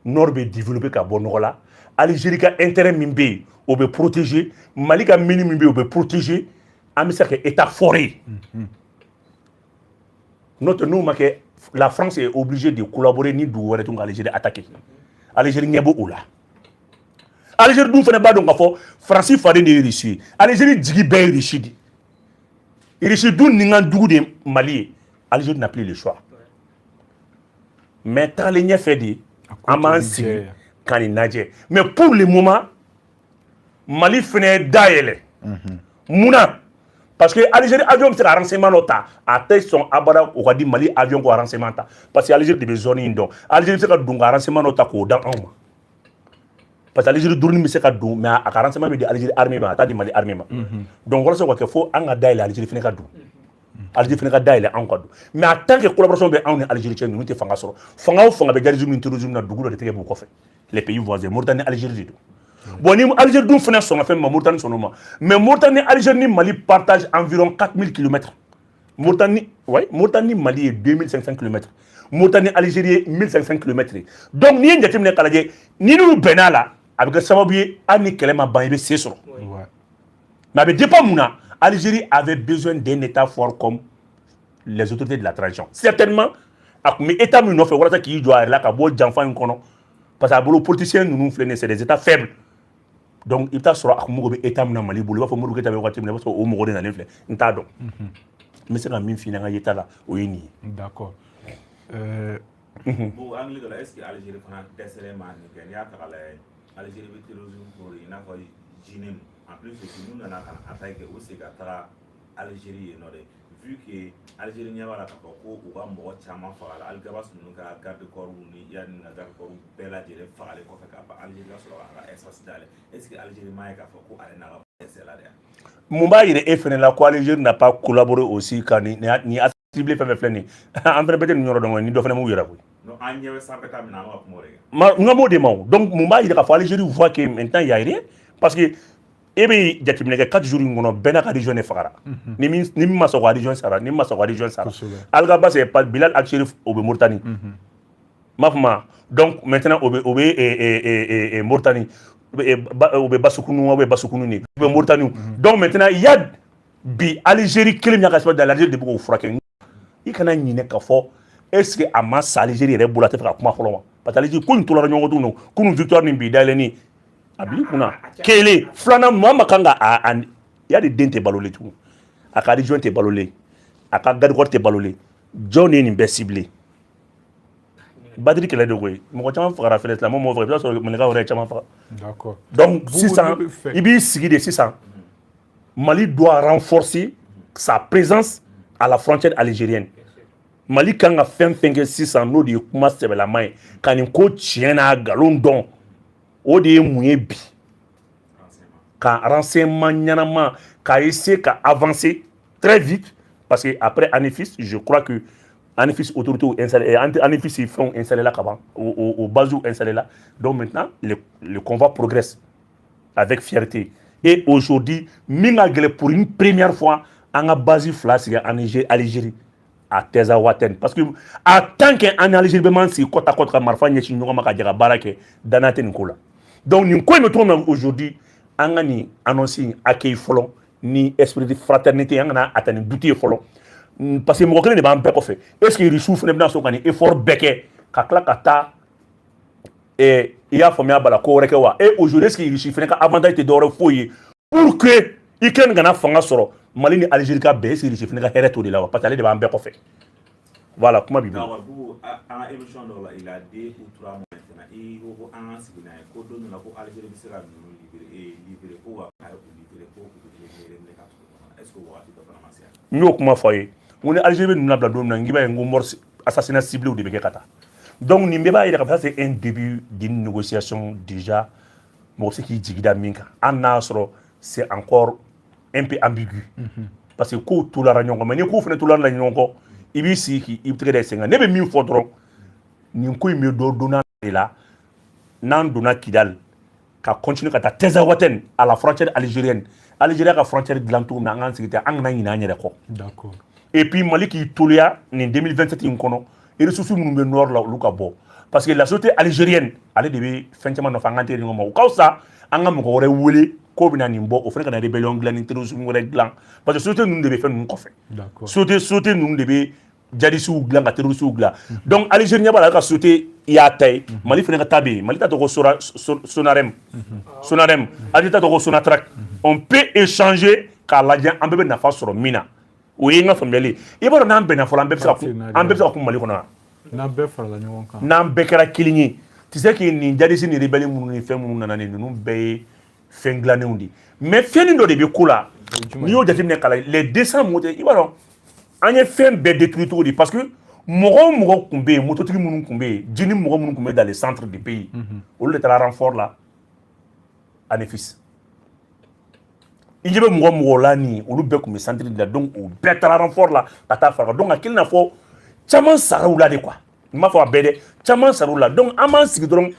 Nord be développer ka bon là. Algérie ka intérêt mimbe, on be protéger. Mali ka minimum be on be protéger. Amisa que état forêt. Notre nous marqué. La France est obligée de collaborer ni d'où l'Algérie attaquer. Algérie n'est pas là. Algérie d'où fait pas donc France fallait ne réussir. Algérie dit bien réussir. Réussir d'où n'ingan d'où de Mali. Algérie n'a plus le choix. Mais tant les fait dit, amansi quand il nage. Mais pour le moment, Mali fait d'ailleurs. Mouna. Parce que l'Algérie avion c'est un renseignement nota à tel son abada au dit Mali avion quoi renseignement parce que l'Algérie de zone indo Algérie c'est que donc renseignement nota ko dans un mois parce que l'Algérie dourni c'est que donc mais à renseignement de l'Algérie armée ma ta di Mali armée ma donc voilà ce qu'il faut en daile l'Algérie fini ka do Algérie fini ka daile en quoi mais en tant que collaboration be en Algérie tient nous te fanga soro fanga be garizu terrorisme na dugulo de tege bu ko fait les pays voisins Mauritanie Algérie bon, ni Algérie d'où fait son affaire, Mauritanie son nom. Mais Mauritanie, Algérie, Mali partagent environ 4000 km. Mauritanie, Mali est 2500 km. Mauritanie, Algérie est 1500 km. Donc, ni un déterminé Kaladje, ni nous Benala, avec le Sababier, Annie Kelema Baïbe, c'est ça. Mais avec dépend Mouna, Algérie avait besoin d'un État fort comme les autorités de la transition. Certainement, mais État Mouna fait voilà qui doit être là, qu'à beau d'enfants, parce que les politiciens, nous c'est des États faibles. Donc il t'a sera amoureux état na Mali bolo va faut mouru que t'avais watché mais parce que au mouru na l'inflé n'ta donc mais c'est quand même fini na état là au yini d'accord bon anglais de la est-ce que Algérie prend décès man que ya ka la Algérie veut terrorisme pour il n'a pas jinem en plus aussi nous na kan attaquer aussi ka tara Algérie no de vu que Algérie nya wala ka ko u ba mo chama fa la algabas nu ka garde corps ni ya ni garde corps bela jere fa ale ko ka ba Algérie la so la espace dale est-ce que Algérie ma ka ko ale na c'est là derrière Mumba il est FN la coalition n'a pas collaboré aussi quand ni ciblé fait fleni en vrai peut-être nous rodon ni do fene mu yera ko non agnewe sa beta mina ko mo rega ma ngamo de maw donc Mumba il ka fa Algérie voit que maintenant il y a rien parce que ebe jatimine ke 4 jours ngono bena ka region e fagara ni ma so region sara ni ma so region sara alga ba c'est pas Bilal ak Chérif au Mauritanie mafma donc maintenant au Mauritanie au Bassoukounou ni au Mauritanie donc maintenant il y a bi Algérie kelem yaka sport dans l'Algérie de beaucoup fraquer il kana nyine ka fo est-ce que ama Algérie re boulate fa kuma xoloma parce que Algérie ko ntola nyongo tuno kunu victoire ni bi daleni abi kuna kele flana mama kanga ya de dente balolé tout aka region te balolé aka gadgor te balolé john ni be ciblé badri kele de goy mo chama fara felet la mo vrai so mo nga ore chama fara d'accord donc 600 ibi sigi de 600 Mali doit renforcer sa présence à la frontière algérienne Mali kanga fem 600 no de kuma sebe la main kan ko tiena galon don o de mouye bi ka renseignement nyanama ka essayer ka avancer très vite parce que après Anifis je crois que Anifis autorité installé, Anifis font installé là qu'avant, au bazou installé là. Donc maintenant, le convoi progresse avec fierté. Et aujourd'hui, Minagele pour une première fois, on a basé flash en Algérie, à Tezawaten. Parce que, en tant qu'en Algérie, c'est côte à côte, Marfa, Nyesi, Nyoma, Kadjara, Barake, Danate, Nkola. Donc, nous, quoi, nous aujourd'hui, on a annoncé accueil folon, ni esprit de fraternité, on a atteint boutique folon. Parce que moi, je ne sais pas fait. Est-ce qu'il souffre de son effort béquet, Kakla, et il y a formé à Balako, et aujourd'hui, est-ce qu'il chiffre un avantage de d'or fouiller pour que il y ait un fanga soro, Mali ni Algérie ka baisse, il chiffre un hérite de là, parce qu'il y a un béquet fait. Voilà, comment bien. Alors, pour un émission, il a 2 ou 3 mois maintenant. Il y a un signal, il y a un Algérie qui sera libéré pour est-ce que vous avez fait un massacre? Nous, comment faire? On est Algérie, nous n'avons pas de mort, assassinat ciblé ou de Bekata. Donc, c'est un début d'une négociation déjà. Moi, ce qui dit que c'est encore un peu ambigu. Parce que quand tout la réunion, mais quand tout la réunion, il y a des très des ne mieux faudra nous mieux donner là, n'en donner Kidal, qu'à continuer à Tezawaten à la frontière algérienne. Algérie a frontière de l'entour, D'accord. Et puis Mali qui Toulia en 2027 il ressources nous nord là Lucabo parce que la société algérienne elle devait fin de fangante ni ngoma ko ça anga mo ko wole ko bina ni mbo o fere kana rébellion glan ni terrorisme ngore glan parce que société nous devait faire nous ko fait D'accord. société nous devait jadisu glan ka terrorisme glan donc algérien ba la société ya tay Mali fere ka tabi Mali ta to sonarem adita to sonatrak on peut échanger car l'Algérie en bebe na fa sur mina o ye nga famille e baro nan bena fola ambebe sa ko Mali kono N'an bɛɛ farala ɲɔgɔn kan. n'an bɛɛ kɛra kelen ye tu sais que nin jadisi ni rebelle minnu ni fɛn minnu nana ni ninnu bɛɛ ye fɛn dilanenw de mais fɛnnin dɔ de bɛ ko la n'i y'o jateminɛ k'a la les 200 motos i b'a dɔn an ye fɛn bɛɛ détruit cogo di parce que mɔgɔ o mɔgɔ tun bɛ yen mototigi minnu tun bɛ yen jini mɔgɔ minnu tun bɛ dans les centres du pays olu de taara renfort la Anefis i ɲɛ bɛ mɔgɔ mɔgɔ la nin olu bɛɛ tun bɛ centre de la donc o bɛɛ taara renfort la ka taa fara donc a kelen n'a fɔ caman saraw la de quoi n m'a fɔ a bɛɛ dɛ caman saraw la donc an b'an sigi dɔrɔn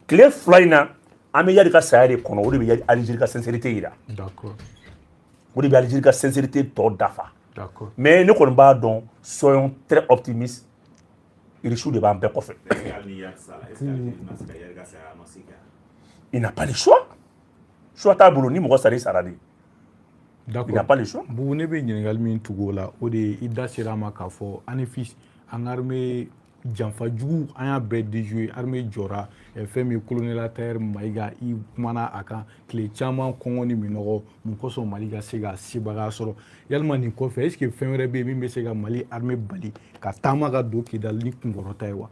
tile fila in na an bɛ yadi ka saya de kɔnɔ o de bɛ Algérie ka sincérité yira D'accord. o de bɛ Algérie ka sincérité tɔ dafa D'accord. mais ne kɔni b'a dɔn soyons très optimistes Irichou de b'an bɛɛ kɔfɛ il n'a pas le choix choix t'a bolo ni mɔgɔ sara i sara de D'accord. il n'a pas le choix Bugu ne bɛ ɲininkali min tugu o la o de ye i da sera a ma k'a fɔ Anefis an ka armée janfajugu an y'a bɛɛ déjoué armée jɔra fɛn min colonel Taher Mayiga i kumana a kan tile caman kɔngɔ ni minɔgɔ mun kosɔn Mali ka se ka sebaga sɔrɔ yalima nin kɔfɛ est ce que fɛn wɛrɛ bɛ yen min bɛ se ka Mali armée bali ka taama ka don Kidal ni kunkɔrɔta ye wa?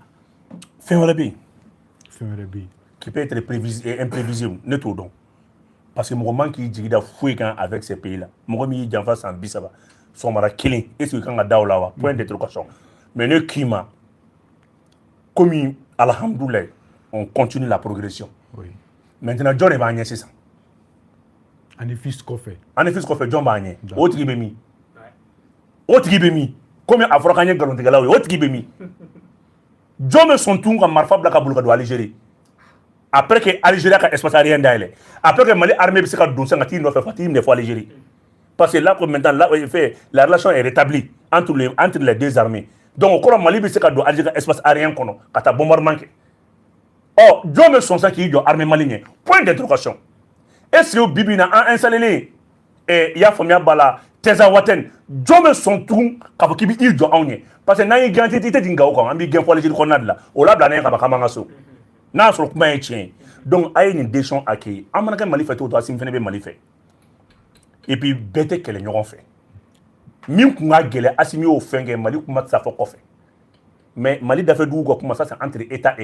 fɛn wɛrɛ bɛ yen fɛn wɛrɛ bɛ yen qui peut être imprévisible ne t'o dɔn parce que mɔgɔ man k'i jigi da foyi kan avec ces pays là mɔgɔ min y'i janfa san 30 sɔgɔmada kelen est ce que kan ka da o la wa point d'interrogation mais ne k'i ma comme alhamdoulillah on continue la progression oui. maintenant jɔn de b'an ɲɛ sisan Anefis kɔfɛ Anefis kɔfɛ jɔn b'an ɲɛ o tigi bɛ min o tigi bɛ min comme a fɔra k'an ye nkalontigɛlaw ye o tigi bɛ min jɔn bɛ sɔn tun ka marifa bila ka bolo ka don Algérie après que Algérie a espace aérien dayɛlɛ après que Mali armée bɛ se ka don sisan ka t'i nɔfɛ ka t'i minɛ fɔ Algérie parce que là maintenant là la relation est rétablie entre les deux armées donc au kɔrɔ Mali bɛ se ka don Algérie ka espace aérien kɔnɔ ka taa bombardement kɛ ɔ jɔn bɛ sɔn sisan k'i jɔ armée Mali ɲɛ point d'interrogation est ce que bi bi in na an installé i y'a faamuya b'a la Tezawaten jɔn bɛ sɔn tugun k'a fɔ k'i b'i jɔ anw ɲɛ parce que n'an y'i gɛn i tɛ jigin gawo kan an b'i gɛn fɔ Algérie kɔnɔna de la o labila ne ye ka ban k'an b'an ka so n'a y'a sɔrɔ kuma ye tiɲɛ ye donc a ye nin décision accueilli an mana kɛ Mali fɛ cogo o cogo Assimi fɛnɛ bɛ Mali fɛ et puis bɛɛ tɛ kɛlɛ ɲɔgɔn fɛ min kun ka gɛlɛn Assimi y'o fɛn kɛ Mali kuma tɛ se ka fɔ kɔfɛ mais Mali dafɛduguw ka kuma ça c'est entre état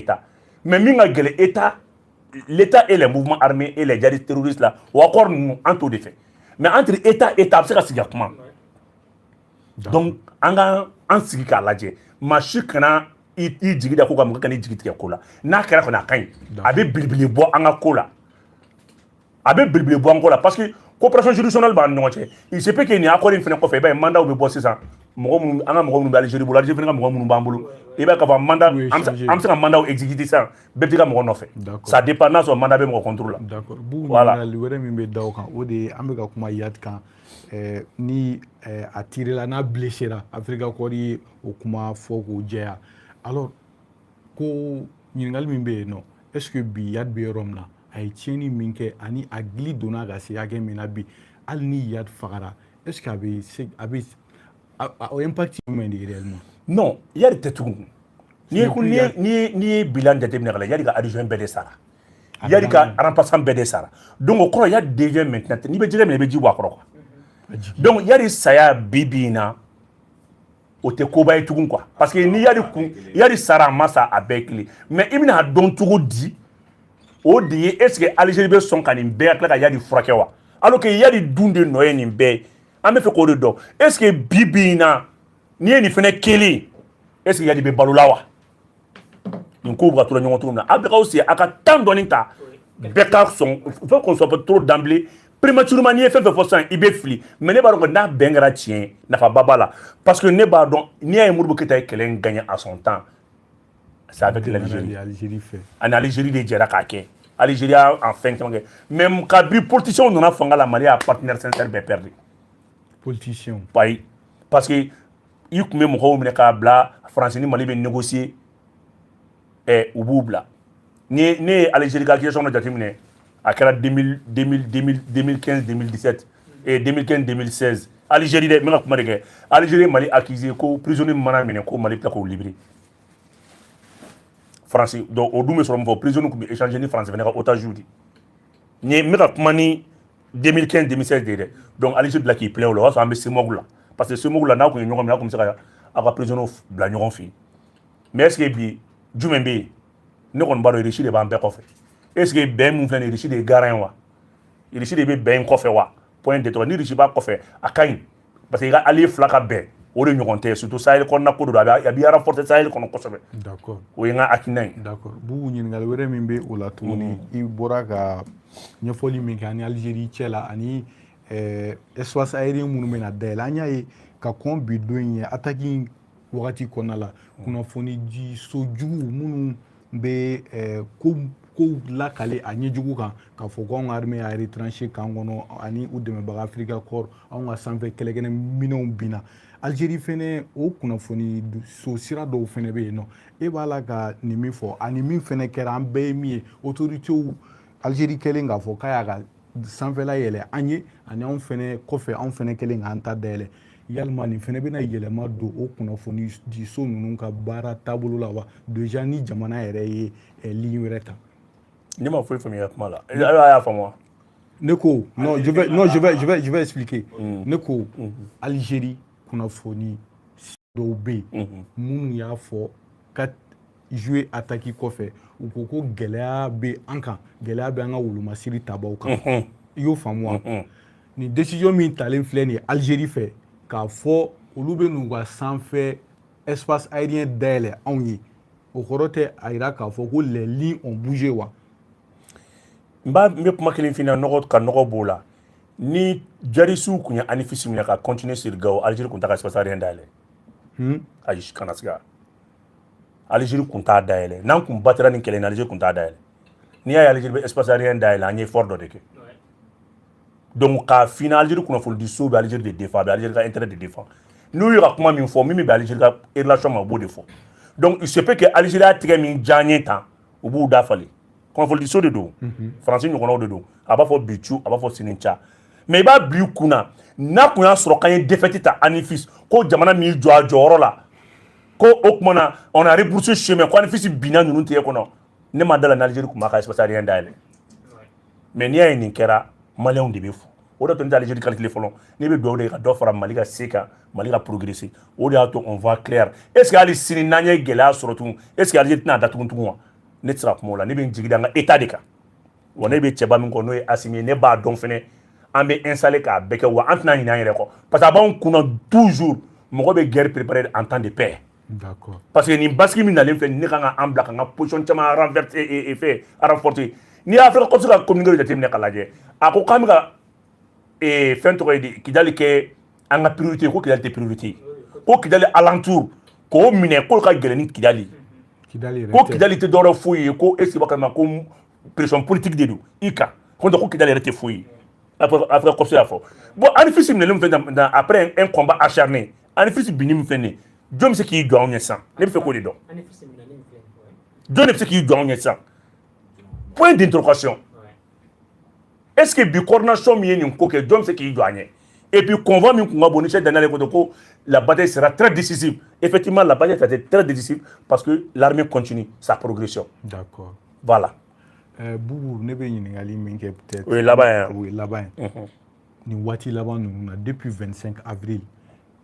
mais min ka gɛlɛn l'état et les mouvements armés et les djihadistes terroristes là o accord ninnu an t'o de fɛ mais entre état a bɛ se ka sigi ka kuma donc an ka an sigi k'a lajɛ maa si kana i jigi da ko ka mɔgɔ kana i jigi tigɛ ko la n'a kɛra kɔni a ka ɲi a bɛ belebele bɔ an ka ko la a bɛ belebele bɔ an ko la parce que coopération juridictionnelle b'an ni ɲɔgɔn cɛ il se peut que nin accord in fana kɔfɛ i b'a ye mandat bɛ bɔ sisan mɔgɔ minnu an ka mɔgɔ minnu bɛ Algérie bolo Algérie fana ka mɔgɔ minnu b'an bolo i b'a ye k'a fɔ mandat an bɛ se ka mandat exécuter sisan bɛɛ bɛ t'i ka mɔgɔ nɔfɛ ça dépend n'a sɔrɔ mandat bɛ mɔgɔ contrôle la. D'accord bu ɲininkali wɛrɛ min bɛ da o kan o de ye an bɛ ka kuma Yadi kan ni a tirela n'a blessera Africa Corps ye o kuma fɔ k'o jɛya alors ko ɲininkali min bɛ yen nɔ est ce que bi Yadi bɛ yɔrɔ min na a ye tiɲɛni min kɛ ani a gili donna ka se hakɛ min na bi hali ni Yadi fagara est ce que a bɛ o impact jumɛn de ye réellement. Non Yadi tɛ tugun n'i ye bilan jateminɛ ka lajɛ Yadi ka adjoint bɛɛ de sara Yadi ka remplaçant bɛɛ de sara donc o kɔrɔ Yadi devient maintenant n'i bɛ jɛgɛ minɛ i bɛ ji bɔ a kɔrɔ quoi donc Yadi saya bi bi in na o tɛ koba ye tugun quoi parce que ni Yadi sara a ma sa a bɛɛ kelen mais i bɛna a dɔn cogo di o de ye est ce que Algérie bɛ sɔn ka nin bɛɛ ka tila ka Yadi furakɛ wa alors que Yadi dun de nɔ ye nin bɛɛ ye an bɛ fɛ k'o de dɔn est ce que bi bi in na n'i ye nin fana kelen est ce que Yadi bɛ balo la wa nin ko bɛ ka tora ɲɔgɔn cogo min na a bɛ k'aw se a ka temps dɔɔni ta bɛɛ ka sɔn il faut qu'on soit pas trop d'emblée prématurément n'i ye fɛn fɛn fɔ sisan i bɛ fili mais ne b'a dɔn que n'a bɛn kɛra tiɲɛ nafaba b'a la parce que ne b'a dɔn n'i y'a ye Modibo Keyita ye kɛlɛ in gagné à son temps c'est avec l'Algérie ani Algérie de jɛra k'a kɛ Algérie a en fɛn caman kɛ mais kabini politiciens nana fanga la Mali a partenaire sincère bɛɛ perdu politicien ayi parce que i tun bɛ mɔgɔw minɛ k'a bila France ni Mali bɛ négocier u b'u bila ne ye Algérie ka question dɔ jateminɛ a kɛra 2015 2017 et 2015 2016 Algérie dɛ n bɛ ka kuma de kɛ Algérie ye Mali accusé ko prisonnier mana minɛ ko Mali bɛ tila k'o libérer France donc o dun bɛ sɔrɔ min fɔ prisonnier tun bɛ échanger ni France fana ka otage de n bɛ ka kuma ni 2015 2016 de dɛ donc Algérie bila k'i plaît o la o y'a sɔrɔ an bɛ CEMOG la parce que CEMOG la n'a tun ye ɲɔgɔn minɛ a tun bɛ se ka aw ka prisonniers bila ɲɔgɔn fɛ yen mais est ce que bi jumɛn bɛ yen ne kɔni b'a dɔn Russie de b'an bɛɛ kɔfɛ est ce que bɛn min filɛ nin ye Russie de ye garant ye wa Russie de bɛ bɛn in kɔfɛ wa point de ni Russie b'a kɔfɛ a ka ɲi parce que i ka allié fila ka bɛn o de ɲɔgɔn tɛ surtout Sahel kɔnɔna ko de don a b'i renforcer Sahel kɔnɔ kosɛbɛ d'accord o ye n ka hakilina ye d'accord Bubu ɲininkali wɛrɛ min bɛ o la tuguni i bɔra ka ɲɛfɔli min kɛ ani Algérie cɛ la ani espace aérien minnu bɛna dayɛlɛ an y'a ye ka kɔn bi don in ye attaque in wagati kɔnɔna la kunnafoni di sojugu minnu bɛ kow lakale a ɲɛjugu kan k'a fɔ ko anw ka armée y'a retranché k'an kɔnɔ ani u dɛmɛbaga Africa Corps anw ka sanfɛ kɛlɛkɛnɛ minɛnw binna Algérie fɛnɛ o kunnafoni so sira dɔw fɛnɛ bɛ yen nɔ e b'a la ka nin min fɔ ani min fɛnɛ kɛra an bɛɛ ye min ye autorités Algérie kɛlen k'a fɔ k'a y'a ka sanfɛla yɛlɛ an ye ani anw fɛnɛ kɔfɛ anw fɛnɛ kɛlen k'an ta dayɛlɛ yalima nin fɛnɛ bɛna yɛlɛma don o kunnafoni di so ninnu ka baara taabolo la wa déjà ni jamana yɛrɛ ye ligne wɛrɛ ta. Ne ma foyi faamuya kuma la y'a faamu ne ko non je vais expliquer ne ko Algérie kunnafoni dɔw bɛ yen minnu y'a fɔ ka jouer attaque kɔfɛ u ko ko gɛlɛya bɛ an kan gɛlɛya bɛ an ka wolomasiri tabaw kan i y'o faamu wa ni décision min talen filɛ nin ye Algérie fɛ k'a fɔ olu bɛ n'u ka sanfɛ espace aérien dayɛlɛ anw ye o kɔrɔ tɛ a yira k'a fɔ ko les lignes ont bougé wa. n bɛ kuma kelen f'i ɲɛna ka nɔgɔ b'o la ni jarisiw tun ye ANIFIS minɛ ka continuer sur Gao Algérie tun t'a ka espace aérien dayɛlɛ ayi kana siga Algérie tun t'a dayɛlɛ n'an tun battra nin kɛlɛ in Algérie tun t'a dayɛlɛ n'i y'a ye Algérie bɛ espace aérien dayɛlɛ an ye effort dɔ de kɛ donc k'a f'i ɲɛna Algérie kunnafoni di so bɛ Algérie de défend a bɛ Algérie ka intérêt de défend n'u ye ka kuma min fɔ min bɛ Algérie ka relation ma o b'o de fɔ donc il se peut que Algérie y'a tigɛ min diya n ye tan u b'u dafalen kunnafoni di so de don Faransi ɲɔgɔnnaw de don a b'a fɔ bi cu a b'a fɔ sini ca mais i b'a bila i kunna n'a tun y'a sɔrɔ k'an ye défaite ta ANIFIS ko jamana min jɔ a jɔyɔrɔ la ko o tuma na on a rebroussé chemin ko ANIFIS binna ninnu tigɛ kɔnɔ ne ma da la n'Algérie tun b'a ka espace aérien dayɛlɛ mais n'i y'a ye nin kɛra maliyɛnw de bɛ fo o de tun tɛ Algérie calculé fɔlɔ ne bɛ dugawu de ka dɔ fara Mali ka se kan Mali ka progresser o de y'a to on voit clair est ce que hali sini n'an ye gɛlɛya sɔrɔ tugun est ce que Algérie tɛna datugu tugun wa ne tɛ se ka kuma o la ne bɛ n jigi da n ka état de kan wa ne bɛ cɛba min kɔ n'o ye Assimi ye ne b'a dɔn fɛnɛ an bɛ installer k'a bɛɛ kɛ wa an tɛna ɲinɛ an yɛrɛ kɔ parce que a b'anw kunna toujours mɔgɔ bɛ guerre préparer en temps de paix. D'accord. Parce que nin basiki min nalen filɛ ne kan ka an bila ka n ka position caman renverser renforcer n'i y'a fɛ ka ka communiquer jateminɛ ka lajɛ a ko k'an bɛ ka fɛn tɔgɔ ye di Kidali kɛ an ka priorité ko Kidali tɛ priorité ko Kidali alentour ko minɛ ko ka gɛlɛn ni Kidali ko Kidali tɛ dɔwɛrɛ foyi ye ko est-ce que b'a kalama ko pression politique de don i kan ko Kidali yɛrɛ tɛ foyi ye Afrique COP y'a fɔ bon Anifis minɛlen min fɛn après un combat acharné Anifis binni min filɛ nin ye jɔn bɛ se k'i jɔ anw ɲɛ sisan ne bɛ fɛ k'o de dɔn jɔn de bɛ se k'i jɔ anw ɲɛ sisan point d'interrogation est-ce que bi coordination min ye nin ko kɛ jɔn bɛ se k'i jɔ an ɲɛ et puis convoi min kun ka bon ni Cheikh Daniel ko ko la bataille sera très décisive effectivement la bataille a été très décisive parce que l'armée continue sa progression d'accord voilà Boubou ne bɛ ɲininkali min kɛ peut-être o ye laban ye o ye laban ye nin waati laban ninnu na depuis 25 avril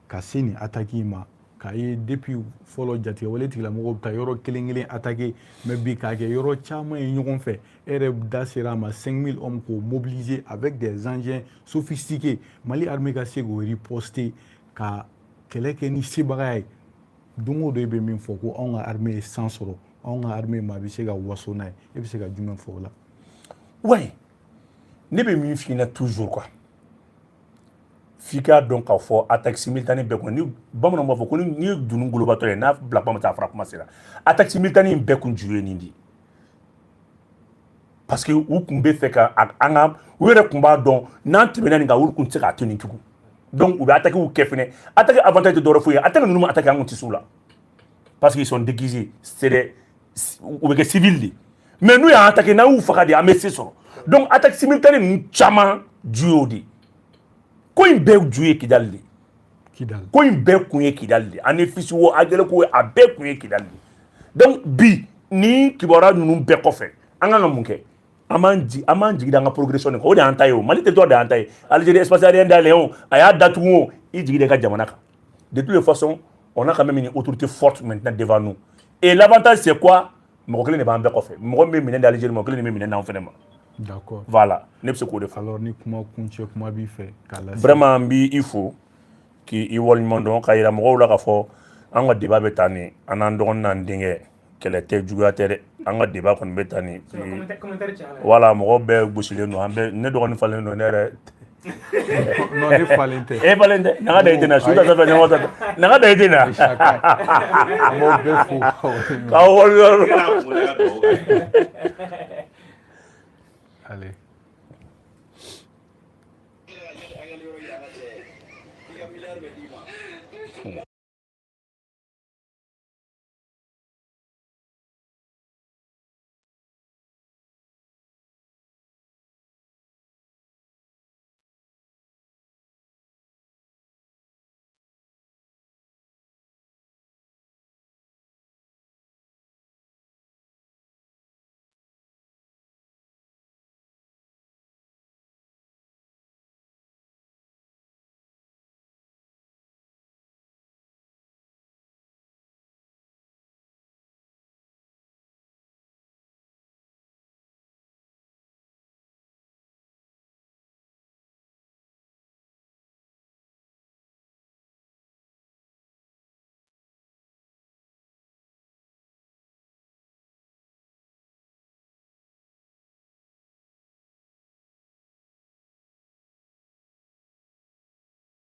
ka se nin attaque in ma k'a ye depuis fɔlɔ jatigɛwale tigilamɔgɔw bɛ taa yɔrɔ kelen kelen attaquer mais bi k'a kɛ yɔrɔ caman ye ɲɔgɔn fɛ e yɛrɛ da sera a ma 5000 hommes k'o mobiliser avec des engins sophistiqués Mali armée ka se k'o riposter ka kɛlɛ kɛ ni sebaga ye don o don e bɛ min fɔ ko anw ka armée ye san sɔrɔ anw ka armée ma a bɛ se ka waso n'a ye e bɛ se ka jumɛn fɔ o la ouais ne bɛ min f'i ɲɛna toujours quoi f'i k'a dɔn k'a fɔ attaque simultanée bɛɛ kun ni bamananw b'a fɔ ko ni ye dunun golobatɔ ye n'a bila kuma ta a fara kuma sera attaque simultanée in bɛɛ kun juru ye nin de parce que u kun bɛ fɛ ka an ka u yɛrɛ kun b'a dɔn n'an tɛmɛna nin kan olu kun tɛ se k'a to nin tugun donc u bɛ attaque kɛ fɛnɛ attaque avantage tɛ dɔwɛrɛ foyi ye attaque ninnu ma attaque an kun tɛ s'u la parce qu'ils sont déguisés c'est des u bɛ kɛ civil de mais n'u y'an attaqué n'an y'u faga de an bɛ se sɔrɔ donc attaque simultanée ninnu caman ju y'o de ko in bɛɛ ju ye Kidali de ko in bɛɛ kun ye Kidali de ani fisi wo agɛlɛ ko a bɛɛ kun ye Kidali de donc bi ni kibaruya ninnu bɛɛ kɔfɛ an kan ka mun kɛ an b'an jigi da an ka progression de kan o de y'an ta ye o Mali territoire de y'an ta ye Algérie espace aérien dayɛlɛ o a y'a datugu o i jigi da i ka jamana kan de toutes les façons on a quand même une autorité forte maintenant devant nous et l'avantage c'est quoi mɔgɔ kelen de b'an bɛɛ kɔfɛ mɔgɔ min bɛ minɛ di Algérie mɔgɔ kelen de bɛ minɛ d'anw fɛnɛ ma d'accord voilà ne bɛ se k'o de fɔ alors ni kuma kuncɛ kuma b'i fɛ k'a lase vraiment n b'i fo k'i waleɲuman dɔn ka yira mɔgɔw la k'a fɔ an ka débat bɛ taa nin an n'an dɔgɔnin n'an denkɛ kɛlɛ tɛ juguya tɛ dɛ an ka débat kɔni bɛ taa nin voilà mɔgɔw bɛɛ gosilen don an bɛɛ ne dɔgɔnin falen don ne yɛrɛ non ne falen tɛ e falen tɛ naga da i tɛ na su ta sanfɛ ɲɔgɔn ta naga da i tɛ na an b'aw bɛɛ fo k'aw waleɲuman allez